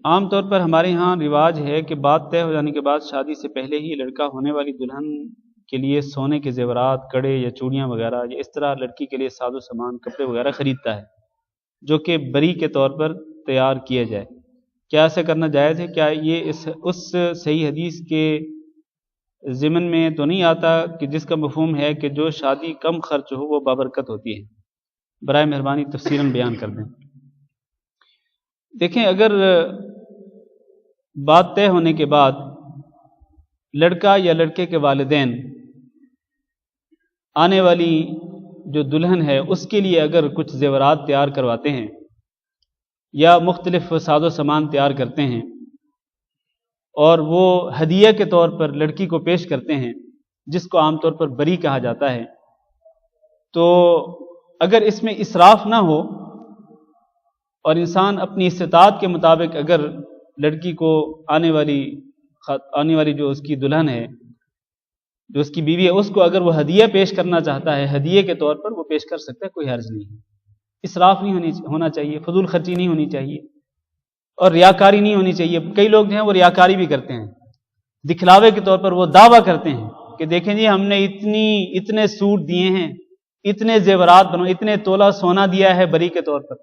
عام طور پر ہمارے ہاں رواج ہے کہ بات طے ہو جانے کے بعد شادی سے پہلے ہی لڑکا ہونے والی دلہن کے لیے سونے کے زیورات، کڑے یا چوڑیاں وغیرہ یا اس طرح لڑکی کے لیے ساز و سامان، کپڑے وغیرہ خریدتا ہے جو کہ بری کے طور پر تیار کیا جائے۔ کیا ایسا کرنا جائز ہے؟ کیا یہ اس صحیح حدیث کے ضمن میں تو نہیں آتا کہ جس کا مفہوم ہے کہ جو شادی کم خرچ ہو وہ بابرکت ہوتی ہے؟ برائے مہربانی تفصیلاً بیان کر دیں۔ دیکھیں، اگر بات طے ہونے کے بعد لڑکا یا لڑکے کے والدین آنے والی جو دلہن ہے اس کے لیے اگر کچھ زیورات تیار کرواتے ہیں یا مختلف ساز و سامان تیار کرتے ہیں اور وہ ہدیہ کے طور پر لڑکی کو پیش کرتے ہیں، جس کو عام طور پر بری کہا جاتا ہے، تو اگر اس میں اسراف نہ ہو اور انسان اپنی استطاعت کے مطابق اگر لڑکی کو آنے والی جو اس کی دلہن ہے، جو اس کی بیوی ہے، اس کو اگر وہ ہدیہ پیش کرنا چاہتا ہے، ہدیے کے طور پر وہ پیش کر سکتا ہے، کوئی حرج نہیں ہے۔ اسراف نہیں ہونا چاہیے، فضول خرچی نہیں ہونی چاہیے اور ریاکاری نہیں ہونی چاہیے۔ کئی لوگ جو ہیں وہ ریاکاری بھی کرتے ہیں، دکھلاوے کے طور پر وہ دعویٰ کرتے ہیں کہ دیکھیں جی ہم نے اتنے سوٹ دیے ہیں، اتنے زیورات اتنے تولہ سونا دیا ہے بری کے طور پر۔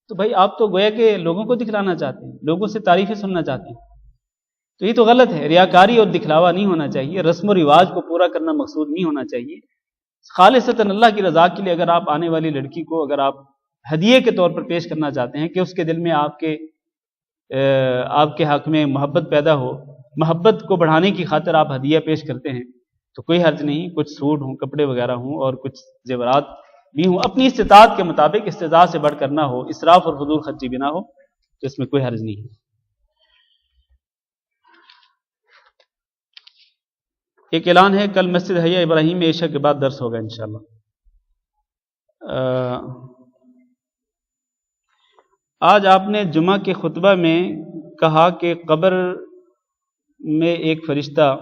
تو بھائی آپ تو گویا کہ لوگوں کو دکھلانا چاہتے ہیں، لوگوں سے تعریفیں سننا چاہتے ہیں، تو یہ تو غلط ہے۔ ریاکاری اور دکھلاوا نہیں ہونا چاہیے، رسم و رواج کو پورا کرنا مقصود نہیں ہونا چاہیے۔ خالصتاً اللہ کی رضا کے لیے اگر آپ آنے والی لڑکی کو اگر آپ ہدیے کے طور پر پیش کرنا چاہتے ہیں کہ اس کے دل میں آپ کے حق میں محبت پیدا ہو، محبت کو بڑھانے کی خاطر آپ ہدیہ پیش کرتے ہیں، تو کوئی حرج نہیں، کچھ سوٹ ہوں، کپڑے وغیرہ ہوں اور کچھ زیورات بھی ہوں، اپنی استطاعت کے مطابق، استطاعت سے بڑھ کر نہ ہو، اسراف اور فضول خرچی بھی نہ ہو، تو اس میں کوئی حرج نہیں ہے۔ ایک اعلان ہے، کل مسجد حیا ابراہیم میں عشاء کے بعد درس ہوگا انشاءاللہ۔ آج آپ نے جمعہ کے خطبہ میں کہا کہ قبر میں ایک فرشتہ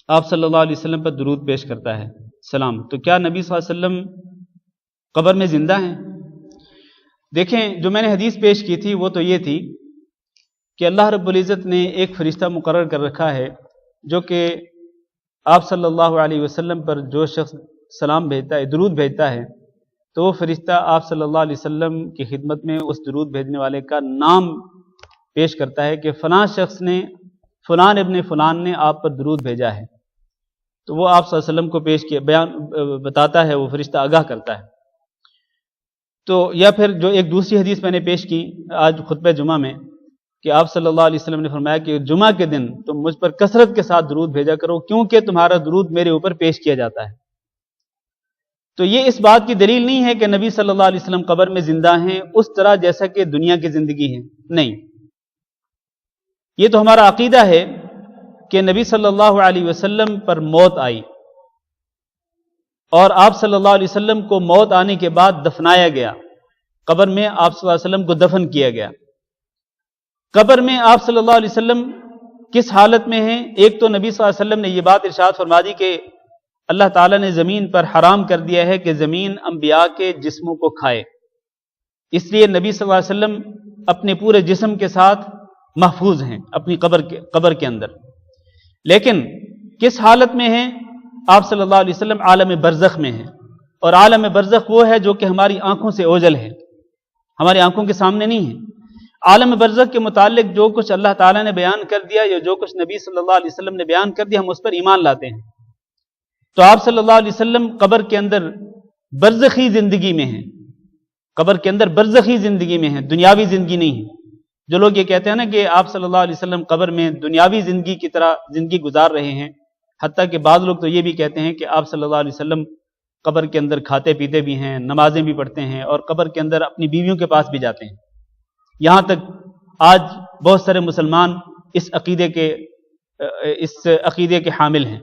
آپ صلی اللہ علیہ وسلم پر درود پیش کرتا ہے، سلام، تو کیا نبی صلی اللہ علیہ وسلم قبر میں زندہ ہیں؟ دیکھیں، جو میں نے حدیث پیش کی تھی وہ تو یہ تھی کہ اللہ رب العزت نے ایک فرشتہ مقرر کر رکھا ہے جو کہ آپ صلی اللہ علیہ وسلم پر جو شخص سلام بھیجتا ہے، درود بھیجتا ہے، تو وہ فرشتہ آپ صلی اللہ علیہ وسلم کی خدمت میں اس درود بھیجنے والے کا نام پیش کرتا ہے کہ فلاں شخص نے، فلان ابن فلان نے آپ پر درود بھیجا ہے، تو وہ آپ صلی اللہ علیہ وسلم کو پیش کیا بتاتا ہے، وہ فرشتہ آگاہ کرتا ہے۔ تو یا پھر جو ایک دوسری حدیث میں نے پیش کی آج خطبہ جمعہ میں کہ آپ صلی اللہ علیہ وسلم نے فرمایا کہ جمعہ کے دن تم مجھ پر کثرت کے ساتھ درود بھیجا کرو کیونکہ تمہارا درود میرے اوپر پیش کیا جاتا ہے۔ تو یہ اس بات کی دلیل نہیں ہے کہ نبی صلی اللہ علیہ وسلم قبر میں زندہ ہیں اس طرح جیسا کہ دنیا کی زندگی ہے، نہیں، یہ تو ہمارا عقیدہ ہے کہ نبی صلی اللہ علیہ وسلم پر موت آئی اور آپ صلی اللہ علیہ وسلم کو موت آنے کے بعد دفنایا گیا، قبر میں آپ صلی اللہ علیہ وسلم کو دفن کیا گیا۔ قبر میں آپ صلی اللہ علیہ وسلم کس حالت میں ہیں؟ ایک تو نبی صلی اللہ علیہ وسلم نے یہ بات ارشاد فرما دی کہ اللہ تعالیٰ نے زمین پر حرام کر دیا ہے کہ زمین انبیاء کے جسموں کو کھائے، اس لیے نبی صلی اللہ علیہ وسلم اپنے پورے جسم کے ساتھ محفوظ ہیں اپنی قبر کے اندر۔ لیکن کس حالت میں ہیں آپ صلی اللہ علیہ وسلم؟ عالم برزخ میں ہیں، اور عالم برزخ وہ ہے جو کہ ہماری آنکھوں سے اوجھل ہے، ہماری آنکھوں کے سامنے نہیں ہے۔ عالم برزخ کے متعلق جو کچھ اللہ تعالیٰ نے بیان کر دیا یا جو کچھ نبی صلی اللہ علیہ وسلم نے بیان کر دیا ہم اس پر ایمان لاتے ہیں۔ تو آپ صلی اللہ علیہ وسلم قبر کے اندر برزخی زندگی میں ہیں، قبر کے اندر برزخی زندگی میں ہیں، دنیاوی زندگی نہیں ہے۔ جو لوگ یہ کہتے ہیں نا کہ آپ صلی اللہ علیہ وسلم قبر میں دنیاوی زندگی کی طرح زندگی گزار رہے ہیں، حتیٰ کہ بعض لوگ تو یہ بھی کہتے ہیں کہ آپ صلی اللہ علیہ وسلم قبر کے اندر کھاتے پیتے بھی ہیں، نمازیں بھی پڑھتے ہیں اور قبر کے اندر اپنی بیویوں کے پاس بھی جاتے ہیں۔ یہاں تک آج بہت سارے مسلمان اس عقیدے کے حامل ہیں۔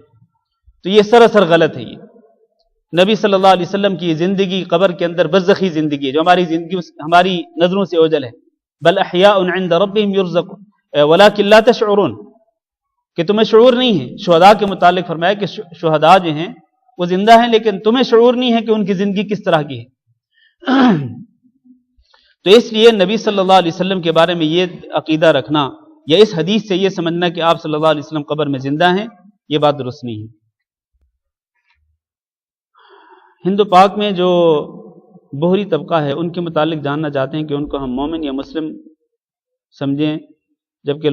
تو یہ سراسر غلط ہے۔ یہ نبی صلی اللہ علیہ وسلم کی زندگی قبر کے اندر برزخی زندگی ہے جو ہماری زندگی ہماری نظروں سے اوجھل ہے۔ بل احیاء عند ربهم يرزقون ولکن لا تشعرون، کہ تمہیں شعور نہیں ہے۔ شہداء کے متعلق فرمایا کہ شہداء جو ہیں وہ زندہ ہیں، لیکن تمہیں شعور نہیں ہے کہ ان کی زندگی کس طرح کی ہے۔ تو اس لیے نبی صلی اللہ علیہ وسلم کے بارے میں یہ عقیدہ رکھنا یا اس حدیث سے یہ سمجھنا کہ آپ صلی اللہ علیہ وسلم قبر میں زندہ ہیں، یہ بات درست نہیں ہے۔ ہند و پاک میں جو بحری طبقہ ہے ان کے متعلق جاننا چاہتے ہیں کہ ان کو ہم مومن یا مسلم سمجھیں، جبکہ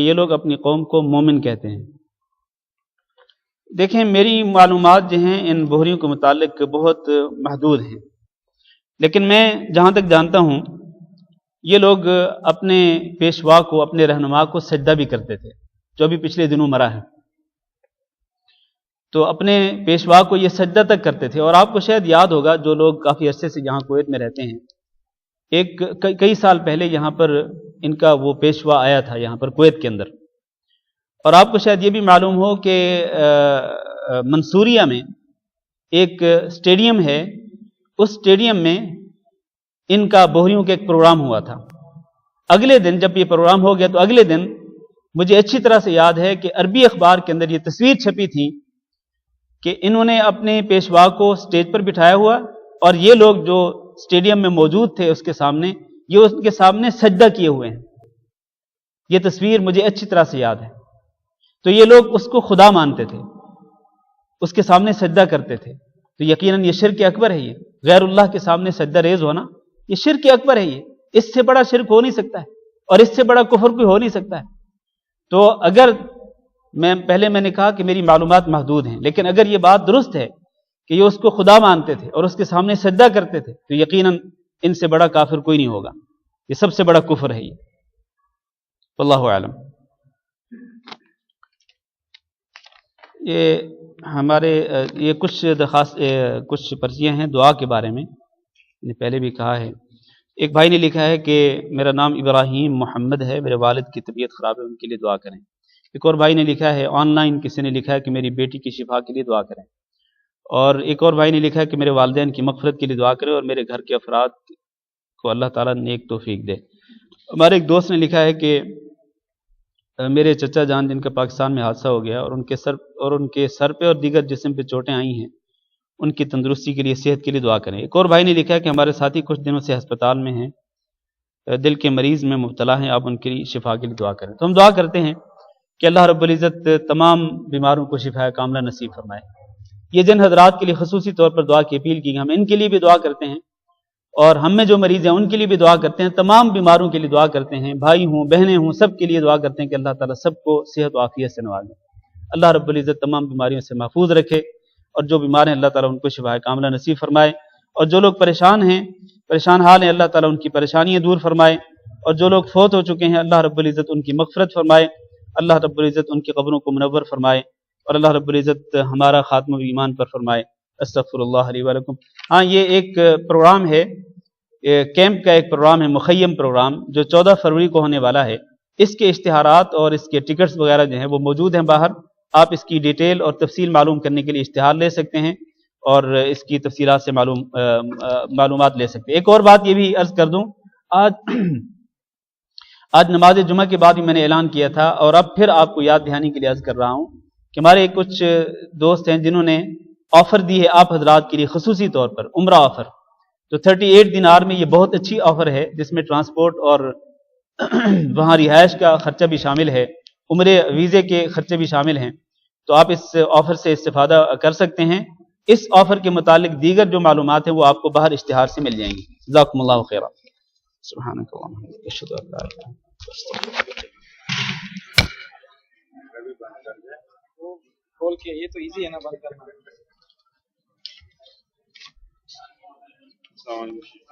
یہ لوگ اپنی قوم کو مومن کہتے ہیں۔ دیکھیں، میری معلومات جو ہیں ان بحریوں کے متعلق بہت محدود ہیں، لیکن میں جہاں تک جانتا ہوں یہ لوگ اپنے پیشوا کو، اپنے رہنما کو سجدہ بھی کرتے تھے، جو ابھی پچھلے دنوں مرا ہے۔ تو اپنے پیشوا کو یہ سجدہ تک کرتے تھے۔ اور آپ کو شاید یاد ہوگا، جو لوگ کافی عرصے سے یہاں کویت میں رہتے ہیں، کئی سال پہلے یہاں پر ان کا وہ پیشوا آیا تھا یہاں پر کویت کے اندر۔ اور آپ کو شاید یہ بھی معلوم ہو کہ منصوریہ میں ایک اسٹیڈیم ہے، اس اسٹیڈیم میں ان کا بحریوں کا ایک پروگرام ہوا تھا۔ اگلے دن جب یہ پروگرام ہو گیا تو اگلے دن مجھے اچھی طرح سے یاد ہے کہ عربی اخبار کے اندر یہ تصویر چھپی تھی کہ انہوں نے اپنے پیشوا کو سٹیج پر بٹھایا ہوا، اور یہ لوگ جو اسٹیڈیم میں موجود تھے اس کے سامنے، یہ اس کے سامنے سجدہ کیے ہوئے ہیں۔ یہ تصویر مجھے اچھی طرح سے یاد ہے۔ تو یہ لوگ اس کو خدا مانتے تھے، اس کے سامنے سجدہ کرتے تھے۔ تو یقیناً یہ شرک اکبر ہے۔ یہ غیر اللہ کے سامنے سجدہ ریز ہونا یہ شرک اکبر ہے۔ یہ اس سے بڑا شرک ہو نہیں سکتا ہے، اور اس سے بڑا کفر کوئی ہو نہیں سکتا ہے۔ تو اگر میں نے کہا کہ میری معلومات محدود ہیں، لیکن اگر یہ بات درست ہے کہ یہ اس کو خدا مانتے تھے اور اس کے سامنے سجدہ کرتے تھے، تو یقیناً ان سے بڑا کافر کوئی نہیں ہوگا۔ یہ سب سے بڑا کفر ہے یہ۔ واللہ اعلم۔ یہ کچھ پرچیاں ہیں دعا کے بارے میں، نے پہلے بھی کہا ہے۔ ایک بھائی نے لکھا ہے کہ میرا نام ابراہیم محمد ہے، میرے والد کی طبیعت خراب ہے، ان کے لیے دعا کریں۔ ایک اور بھائی نے لکھا ہے، آن لائن کسی نے لکھا ہے کہ میری بیٹی کی شفا کے لیے دعا کریں۔ اور ایک اور بھائی نے لکھا ہے کہ میرے والدین کی مغفرت کے لیے دعا کریں اور میرے گھر کے افراد کو اللہ تعالیٰ نیک توفیق دے۔ ہمارے ایک دوست نے لکھا ہے کہ میرے چچا جان جن کا پاکستان میں حادثہ ہو گیا اور ان کے سر پہ اور دیگر جسم پہ چوٹیں آئی ہیں، ان کی تندرستی کے لیے، صحت کے لیے دعا کریں۔ ایک اور بھائی نے لکھا ہے کہ ہمارے ساتھی کچھ دنوں سے ہسپتال میں ہیں، دل کے مریض میں مبتلا ہیں، آپ ان کی شفا کے لیے دعا کریں۔ تو ہم دعا کرتے ہیں کہ اللہ رب العزت تمام بیماروں کو شفا کاملہ نصیب فرمائے۔ یہ جن حضرات کے لیے خصوصی طور پر دعا کی اپیل کی، ہم ان کے لیے بھی دعا کرتے ہیں، اور ہم میں جو مریض ہیں ان کے لیے بھی دعا کرتے ہیں، تمام بیماروں کے لیے دعا کرتے ہیں، بھائی ہوں بہنیں ہوں سب کے لیے دعا کرتے ہیں کہ اللہ تعالیٰ سب کو صحت و عافیت سے نوازے۔ اللہ رب العزت تمام بیماریوں سے محفوظ رکھے، اور جو بیمار ہیں اللہ تعالیٰ ان کو شفا کاملہ نصیب فرمائے، اور جو لوگ پریشان حال ہیں اللہ تعالیٰ ان کی پریشانیاں دور فرمائے، اور جو لوگ فوت ہو چکے ہیں اللہ رب العزت ان کی مغفرت فرمائے، اللہ رب العزت ان کی قبروں کو منور فرمائے، اور اللہ رب العزت ہمارا خاتمہ ایمان پر فرمائے۔ استغفر اللہ علیہ ولکم۔ ہاں، یہ ایک پروگرام ہے، کیمپ کا ایک پروگرام ہے، مخیم پروگرام، جو 14 فروری کو ہونے والا ہے۔ اس کے اشتہارات اور اس کے ٹکٹس وغیرہ جو ہیں وہ موجود ہیں باہر۔ آپ اس کی ڈیٹیل اور تفصیل معلوم کرنے کے لیے اشتہار لے سکتے ہیں اور اس کی تفصیلات سے معلومات لے سکتے ہیں۔ ایک اور بات یہ بھی عرض کر دوں، آج نماز جمعہ کے بعد بھی میں نے اعلان کیا تھا، اور اب پھر آپ کو یاد دہانی کے لیے عرض کر رہا ہوں کہ ہمارے کچھ دوست ہیں جنہوں نے آفر دی ہے آپ حضرات کے لیے خصوصی طور پر عمرہ آفر۔ تو 38 دینار میں یہ بہت اچھی آفر ہے، جس میں ٹرانسپورٹ اور وہاں رہائش کا خرچہ بھی شامل ہے، عمرے ویزے کے خرچے بھی شامل ہیں۔ تو آپ اس آفر سے استفادہ کر سکتے ہیں۔ اس آفر کے متعلق دیگر جو معلومات ہیں وہ آپ کو باہر اشتہار سے مل جائیں گی۔ جزاکم اللہ خیرا۔ سبحانک اللہم وبحمدک، اشہد ان لا الہ الا انت، استغفرک۔ کھول کے یہ تو ایزی ہے نا بند کرنا۔ السلام علیکم۔